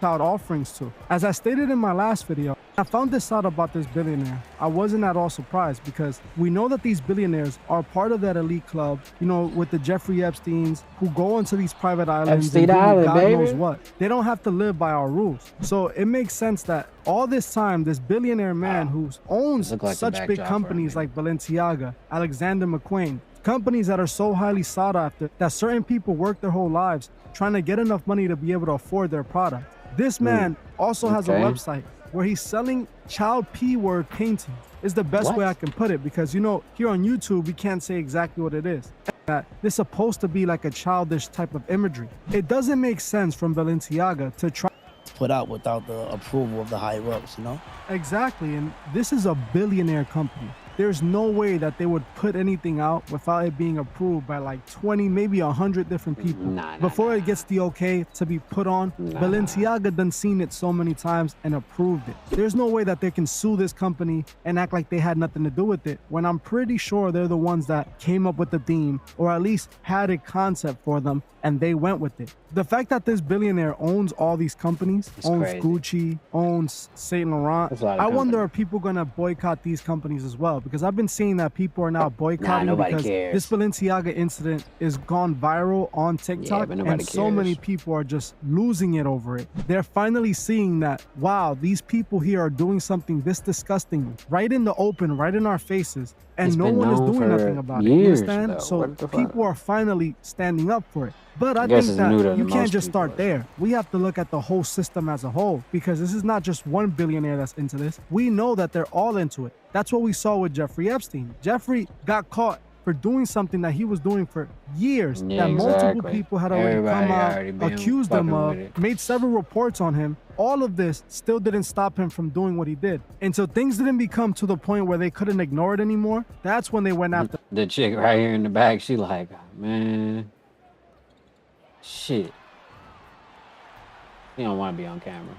Child offerings to. As I stated in my last video, I found this out about this billionaire. I wasn't at all surprised because we know that these billionaires are part of that elite club, you know, with the Jeffrey Epsteins who go onto these private islands Epstein and do Island, God baby. knows what. They don't have to live by our rules. So it makes sense that all this time, this billionaire man who owns like such big companies like Balenciaga, Alexander McQueen, companies that are so highly sought after that certain people work their whole lives trying to get enough money to be able to afford their product. This man also has a website where he's selling child P-word painting. Is the best way I can put it because, you know, here on YouTube, we can't say exactly what it is. That it's supposed to be like a childish type of imagery. It doesn't make sense from Balenciaga to try put out without the approval of the higher ups, you know? Exactly, and this is a billionaire company. There's no way that they would put anything out without it being approved by like 20, maybe 100 different people before it gets the okay to be put on. Balenciaga done seen it so many times and approved it. There's no way that they can sue this company and act like they had nothing to do with it when I'm pretty sure they're the ones that came up with the theme or at least had a concept for them and they went with it. The fact that this billionaire owns all these companies, owns crazy. Gucci, owns Saint Laurent, I wonder are people gonna boycott these companies as well? Because I've been seeing that people are now boycotting because this Balenciaga incident is gone viral on TikTok and so many people are just losing it over it. They're finally seeing that, wow, these people here are doing something this disgusting right in the open, right in our faces, and no one is doing nothing about it. You understand? Though. So people are finally standing up for it. But I think that you can't just start there. We have to look at the whole system as a whole because this is not just one billionaire that's into this. We know that they're all into it. That's what we saw with Jeffrey Epstein. Jeffrey got caught for doing something that he was doing for years that multiple people had already come out, accused him of, made several reports on him. All of this still didn't stop him from doing what he did. And so things didn't become to the point where they couldn't ignore it anymore. That's when they went after the chick right here in the back. She like, man, shit. He don't want to be on camera.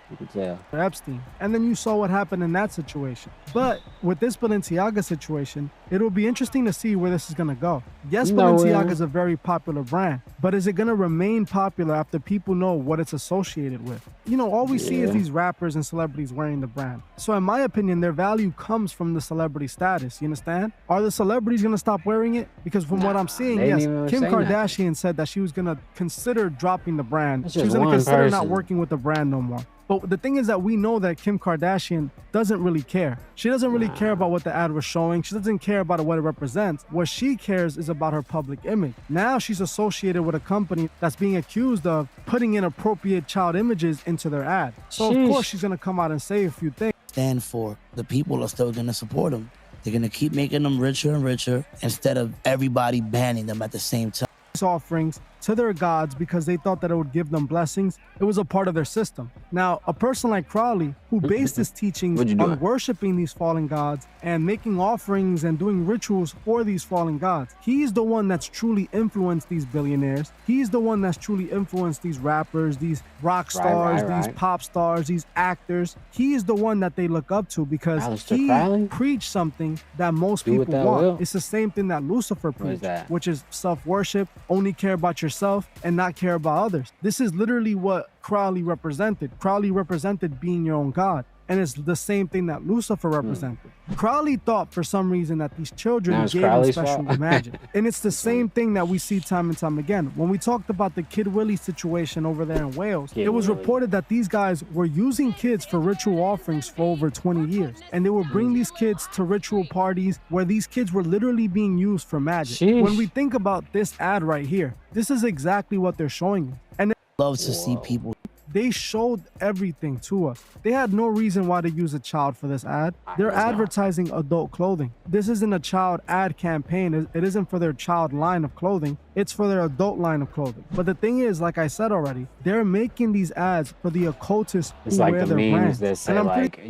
You can tell. Epstein. And then you saw what happened in that situation. But with this Balenciaga situation, it'll be interesting to see where this is going to go. Yes, Balenciaga is a very popular brand, but is it going to remain popular after people know what it's associated with? You know, all we see is these rappers and celebrities wearing the brand. So in my opinion, their value comes from the celebrity status. You understand? Are the celebrities going to stop wearing it? Because from what I'm seeing, yes, Kim Kardashian said that she was going to consider dropping the brand. She was going to consider not working with the brand no more. But the thing is that we know that Kim Kardashian doesn't really care. She doesn't really care about what the ad was showing. She doesn't care about what it represents. What she cares is about her public image. Now she's associated with a company that's being accused of putting inappropriate child images into their ad. So of course she's gonna come out and say a few things. Stand for, the people are still gonna support them. They're gonna keep making them richer and richer instead of everybody banning them at the same time. offerings to their gods because they thought that it would give them blessings. It was a part of their system. Now, a person like Crowley, who based his teachings on worshiping these fallen gods and making offerings and doing rituals for these fallen gods, he's the one that's truly influenced these billionaires. He's the one that's truly influenced these rappers, these rock stars, these pop stars, these actors. He is the one that they look up to because he preached something that most people want. It's the same thing that Lucifer preached, which is self-worship, only care about yourself and not care about others. This is literally what Crowley represented. Crowley represented being your own God. And it's the same thing that Lucifer represented. Crowley thought for some reason that these children gave him special magic. And it's the same thing that we see time and time again. When we talked about the Kid Willie situation over there in Wales, it was reported that these guys were using kids for ritual offerings for over 20 years. And they would bring these kids to ritual parties where these kids were literally being used for magic. When we think about this ad right here, this is exactly what they're showing you. And loves to see people. They showed everything to us. They had no reason why to use a child for this ad. They're advertising adult clothing. This isn't a child ad campaign. It isn't for their child line of clothing. It's for their adult line of clothing. But the thing is, like I said already, they're making these ads for the occultists who wear their brands. That say like,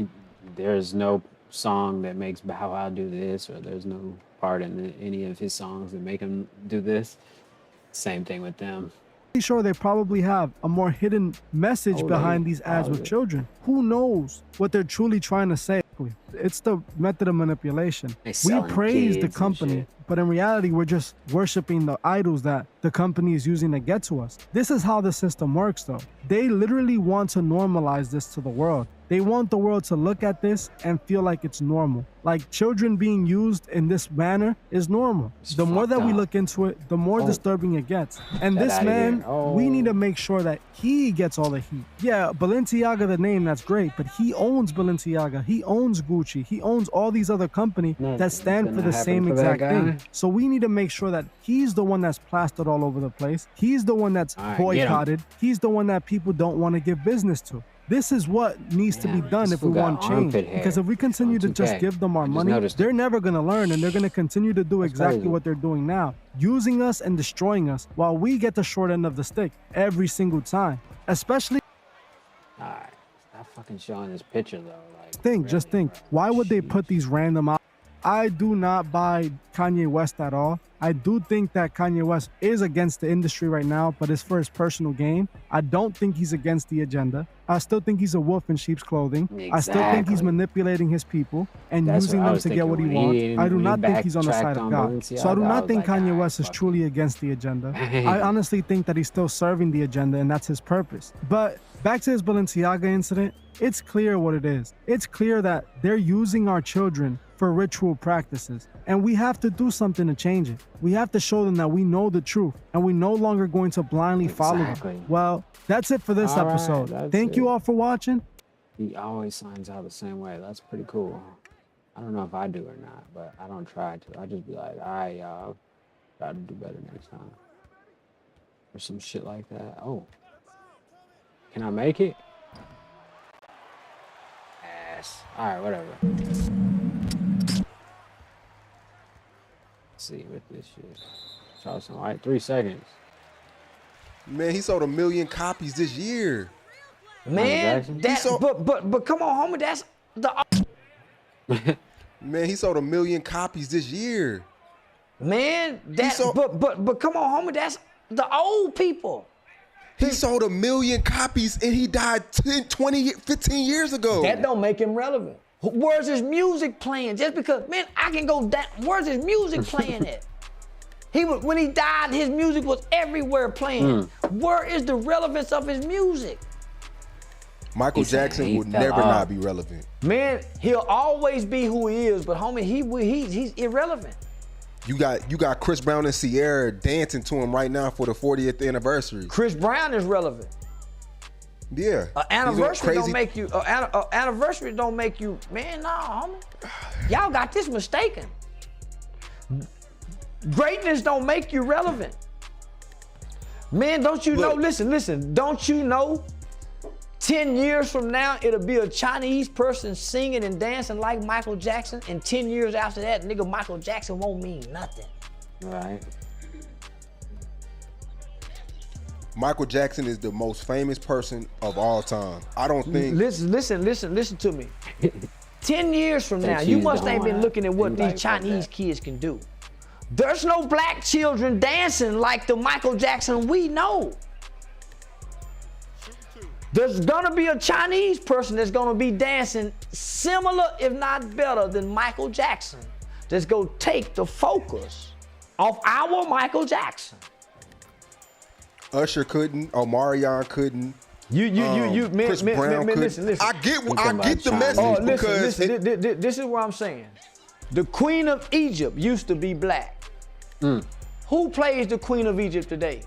there's no song that makes Bow Wow do this, or there's no part in any of his songs that make him do this. Same thing with them. Sure, they probably have a more hidden message behind these ads with children. Who knows what they're truly trying to say? It's the method of manipulation. We praise the company, but in reality, we're just worshiping the idols that the company is using to get to us. This is how the system works, though. They literally want to normalize this to the world. They want the world to look at this and feel like it's normal. Like children being used in this manner is normal. The more that we look into it, the more disturbing it gets. And this man, we need to make sure that he gets all the heat. Yeah, Balenciaga, the name, that's great, but he owns Balenciaga. He owns Gucci. He owns all these other companies that stand for the same exact thing. So we need to make sure that he's the one that's plastered all over the place. He's the one that's boycotted. He's the one that people don't want to give business to. This is what needs to be done if we want change. Because if we continue to just give them our money, they're never going to learn, and they're going to continue to do exactly what they're doing now, using us and destroying us while we get the short end of the stick every single time. Especially. Alright, stop fucking showing this picture though. Like, just think, why would they put these random out? I do not buy Kanye West at all. I do think that Kanye West is against the industry right now, but it's for his personal gain. I don't think he's against the agenda. I still think he's a wolf in sheep's clothing. I still think he's manipulating his people and using them to get what he wants. I do not think he's on the side of God. So I do not think Kanye West is truly against the agenda. I honestly think that he's still serving the agenda, and that's his purpose. But back to his Balenciaga incident, it's clear what it is. It's clear that they're using our children for ritual practices, and we have to do something to change it. We have to show them that we know the truth and we're no longer going to blindly follow them. Well, that's it for this episode. Thank you all for watching. He always signs out the same way. That's pretty cool. I don't know if I do or not, but I don't try to. I just be like, all right, y'all, try to do better next time. Or some shit like that. Oh, can I make it? Ass. All right, whatever. See with this shit. Charleston White, 3 seconds. Man, he sold 1 million copies this year. Man, but come on, homie, that's the. Man, he sold 1 million copies this year. Man, but come on, homie, that's the old people. He sold 1 million copies and he died 10, 20, 15 years ago. That don't make him relevant. Where's his music playing? Just because, man, I can go down. Where's his music playing at? When he died, his music was everywhere playing. Where is the relevance of his music? Michael Jackson would never not be relevant. Man, he'll always be who he is, but homie, he's irrelevant. You got Chris Brown and Ciara dancing to him right now for the 40th anniversary. Chris Brown is relevant. Yeah. Anniversary don't make you. Anniversary don't make you. Man, no, homie. Y'all got this mistaken. Greatness don't make you relevant. Man, don't you know? Listen. Don't you know? 10 years from now, it'll be a Chinese person singing and dancing like Michael Jackson, and 10 years after that, nigga, Michael Jackson won't mean nothing. Right. Michael Jackson is the most famous person of all time. I don't think. Listen to me. 10 years from now, you must ain't been looking at what these Chinese kids can do. There's no black children dancing like the Michael Jackson we know. There's gonna be a Chinese person that's gonna be dancing similar, if not better, than Michael Jackson. That's gonna take the focus off our Michael Jackson. Usher couldn't. Omarion couldn't. Chris Brown couldn't. Listen. I get the message because this is what I'm saying. The Queen of Egypt used to be black. Who plays the Queen of Egypt today?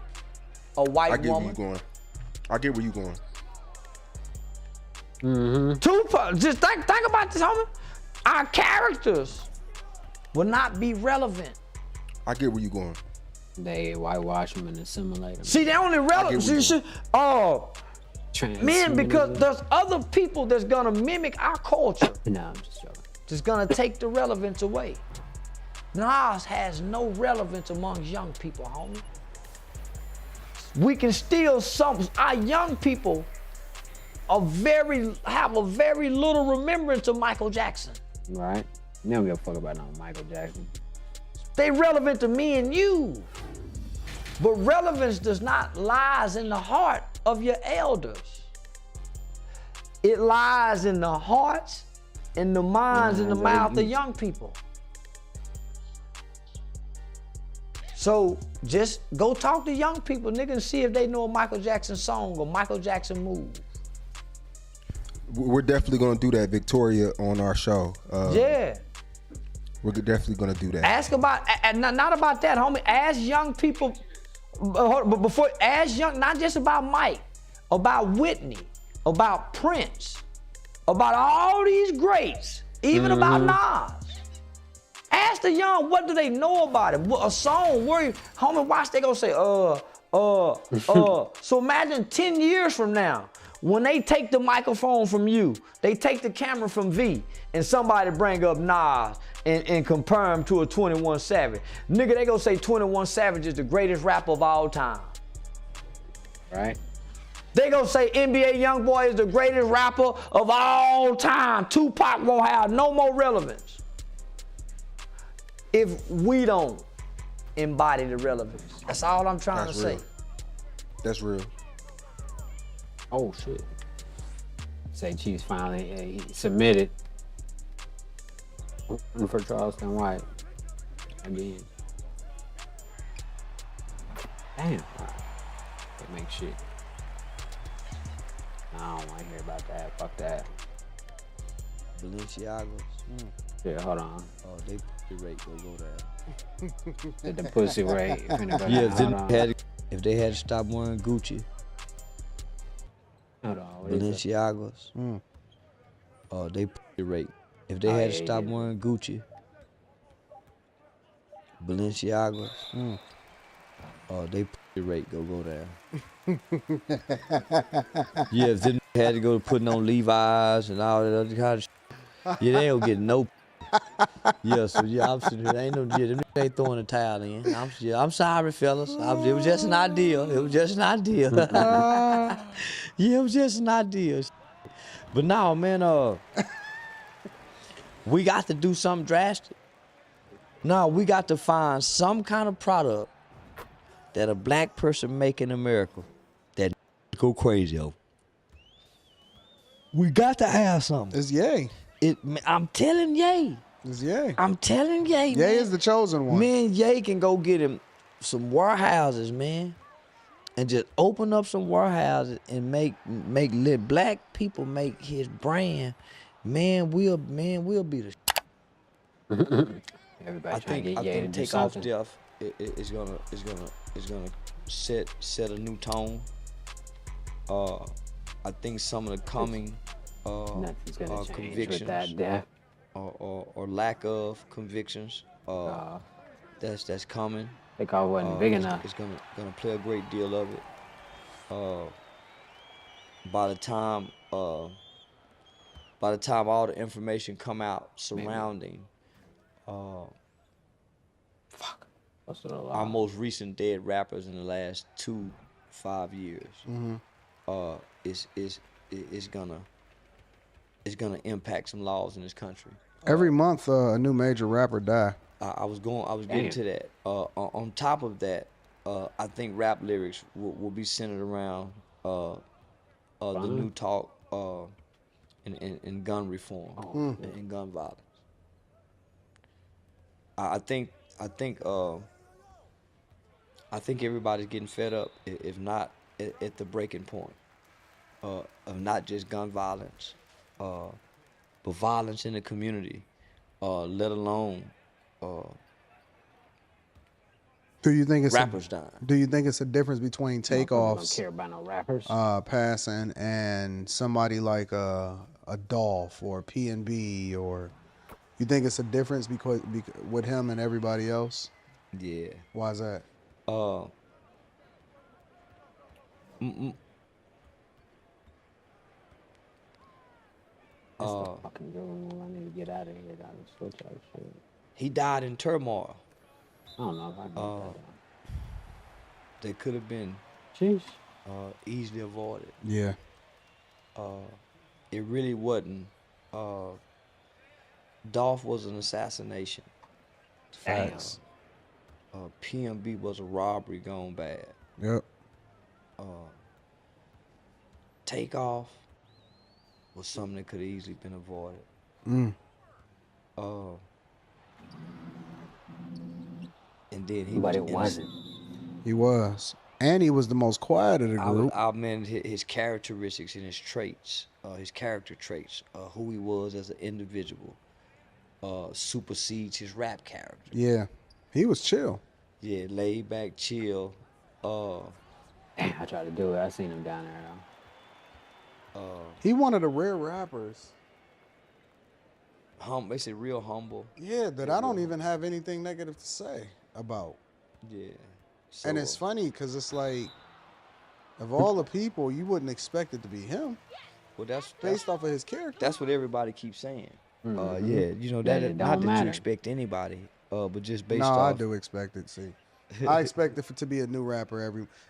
A white woman. I get where you going. Tupac, just think about this, homie. Our characters will not be relevant. I get where you going. They whitewash them and assimilate them. See, they only relevant. Man, because there's other people that's gonna mimic our culture. No, I'm just joking. That's gonna take the relevance away. Nas has no relevance amongst young people, homie. We can still our young people have a very little remembrance of Michael Jackson. Right. They don't give a fuck about no Michael Jackson. They relevant to me and you. But relevance does not lies in the heart of your elders. It lies in the hearts, in the minds, in the mouth of young people. So just go talk to young people, nigga, and see if they know a Michael Jackson song or Michael Jackson move. We're definitely gonna do that, Victoria, on our show. Yeah. We're definitely gonna do that. Ask about, not about that, homie. Ask young people, but before, ask young, not just about Mike, about Whitney, about Prince, about all these greats, even about Nas. Ask the young, what do they know about it? A song, homie, watch, they gonna say, So imagine 10 years from now, when they take the microphone from you, they take the camera from V, and somebody bring up Nas and compare him to a 21 Savage. Nigga, they gonna say 21 Savage is the greatest rapper of all time. Right. They gonna say NBA Youngboy is the greatest rapper of all time. Tupac won't have no more relevance if we don't embody the relevance. That's all I'm trying to say. That's real. Oh shit. Say Chiefs finally submitted for Charleston White again. Damn. They make shit. I don't want to hear about that. Fuck that. Balenciagos. Yeah, hold on. Oh, they pussy rate go there. Did the pussy rate? Yeah, if they had to stop wearing Gucci. Hold on. Balenciagos. Oh, they pussy rate. If they had to stop wearing Gucci. Balenciagos. Oh, they pussy rate go there. Yeah, if they had to go to putting on Levi's and all that other kind of shit. Yeah, they don't get no. Yeah, so yeah, I'm sitting here. Ain't no, yeah, them ain't throwing the towel in. I'm sorry, fellas. It was just an idea. It was just an idea. Yeah, it was just an idea. But now, man, we got to do something drastic. No, we got to find some kind of product that a black person make in America that go crazy over. We got to have something. It's Ye. I'm telling Ye. It's Ye. I'm telling Ye. Ye is the chosen one. Man, Ye can go get him some warehouses, man, and just open up some warehouses and let black people make his brand. Man, we'll be the. Everybody I trying to think get Ye to do Takeoff something. Death is gonna set a new tone. I think some of the coming Nothing's gonna change convictions with that death. or lack of convictions that's coming. They call it wasn't big enough. It's gonna play a great deal of it. By the time all the information come out surrounding our most recent dead rappers in the last 2 5 years, it's gonna impact some laws in this country. Every month, a new major rapper die. I was getting to that. On top of that, I think rap lyrics will be centered around the new talk in gun reform and gun violence. I think everybody's getting fed up, if not at the breaking point of not just gun violence, but violence in the community, let alone do you think it's rappers dying. Do you think it's a difference between Takeoff's don't care about no rappers passing and somebody like a Dolph or PNB, or you think it's a difference because with him and everybody else? Yeah. Why is that? Fucking girl, I need to get out of here. Gotta switch out shit. He died in turmoil. I don't know if I can get that. That could have been easily avoided. Yeah. It really wasn't. Dolph was an assassination. Facts. PMB was a robbery gone bad. Yep. Takeoff was something that could have easily been avoided. And then he But was it wasn't. He was. And he was the most quiet of the group. I meant his characteristics and his traits, his character traits, who he was as an individual, supersedes his rap character. Yeah. He was chill. Yeah, laid back, chill. Damn, I tried to do it. I seen him down there though. He one of the rare rappers. They say real humble. Yeah, that I don't even have anything negative to say about. Yeah. And it's funny because it's like, of all the people, you wouldn't expect it to be him. Well, that's based off of his character. That's what everybody keeps saying. Mhm. Yeah, you know Yeah, that it not don't that matter. you expect anybody, but just based No, off. I do expect it. See, I expect it to be a new rapper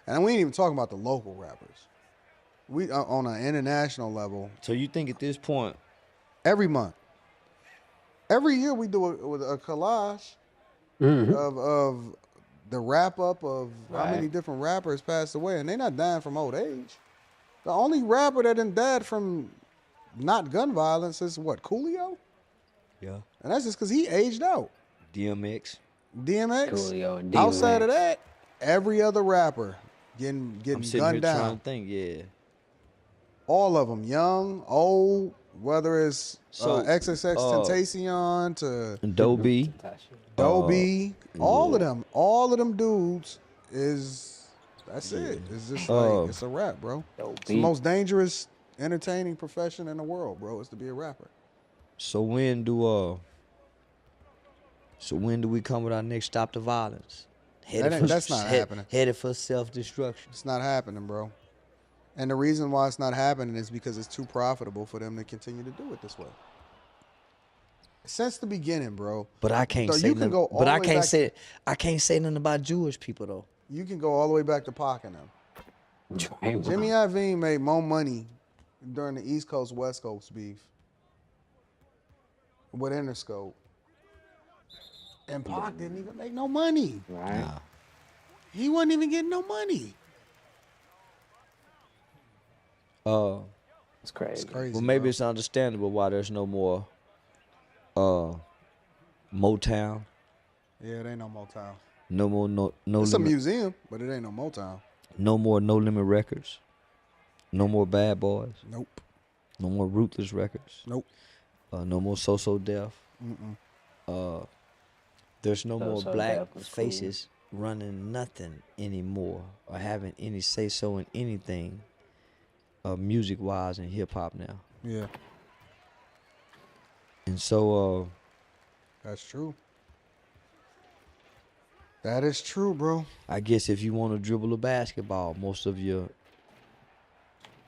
and we ain't even talking about the local rappers. We on an international level. So you think at this point, every month, every year we do a collage of the wrap up of how many different rappers passed away, and they not dying from old age. The only rapper that done died from not gun violence is what, Coolio? Yeah. And that's just because he aged out. DMX. Coolio and DMX. Outside of that, every other rapper getting I'm sitting here gunned trying down. to think. Yeah. All of them, young, old, whether it's XXX Tentacion to Dobie. Dobie, all of them dudes that's it. It's just like, it's a rap, bro. It's the most dangerous, entertaining profession in the world, bro, is to be a rapper. So when do we come with our next Stop the Violence? That's not happening. Headed for self-destruction. It's not happening, bro. And the reason why it's not happening is because it's too profitable for them to continue to do it this way. Since the beginning, bro. But I can't So say you can nothing. go all But the I way can't back- say I can't say nothing about Jewish people though. You can go all the way back to Pac and them. Jimmy Iovine made more money during the East Coast West Coast beef with Interscope, and Pac didn't even make no money. Right. He wasn't even getting no money. It's crazy. Well, maybe it's understandable why there's no more Motown. Yeah, it ain't no Motown. No more no It's a limit. museum, but it ain't no Motown. No more No Limit Records. No more Bad Boys. Nope. No more Ruthless Records. Nope. No more So Def. Mm-mm. There's no more So black Def was cool. faces running nothing anymore or having any say so in anything, music wise in hip hop now. Yeah, And so that's true. That is true, bro. I guess if you want to dribble a basketball, most of your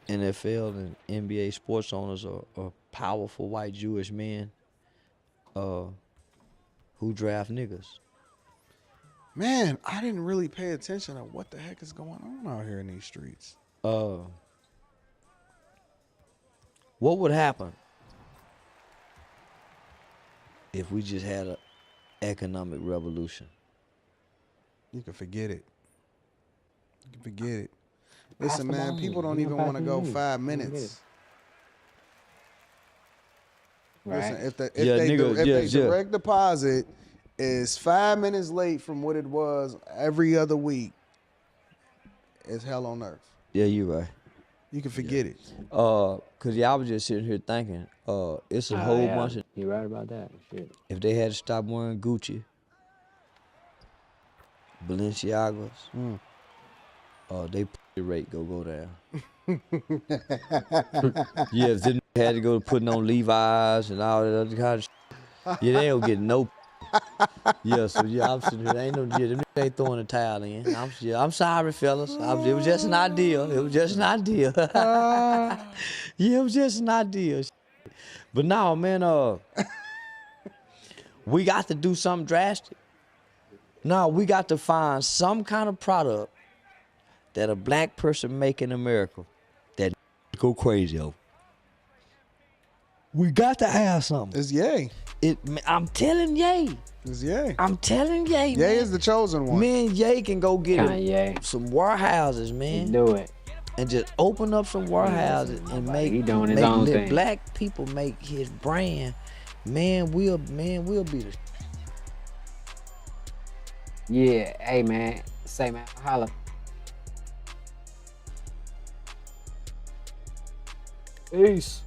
NFL and NBA sports owners are powerful white Jewish men who draft niggas. Man, I didn't really pay attention to what the heck is going on out here in these streets. What would happen if we just had an economic revolution? You can forget it. You can forget it. Listen, man, people don't even want to go 5 minutes. Listen, if they direct deposit is 5 minutes late from what it was every other week, it's hell on earth. Yeah, you're right. You can forget it. Cause I was just sitting here thinking, it's a whole bunch of. You're right about that. Shit. If they had to stop wearing Gucci, Balenciagas, they rate go down. Yeah, if they had to go to putting on Levi's and all that other kind of shit, yeah, they don't get no. Yeah, so yeah, I'm sitting here. Ain't no, yeah, them ain't throwing the towel in. I'm sorry, fellas. It was just an idea. It was just an idea. Yeah, it was just an idea. But now, man, we got to do something drastic. Now we got to find some kind of product that a black person make in America that go crazy over. We got to have something. It's Ye. I'm telling Ye. It's Ye. I'm telling Ye. Ye is the chosen one. Man, Ye can go get some warehouses, man. Do it. And just open up some warehouses and let black people make his brand. Man, we'll be the. Yeah, hey man, say man, holla. Peace.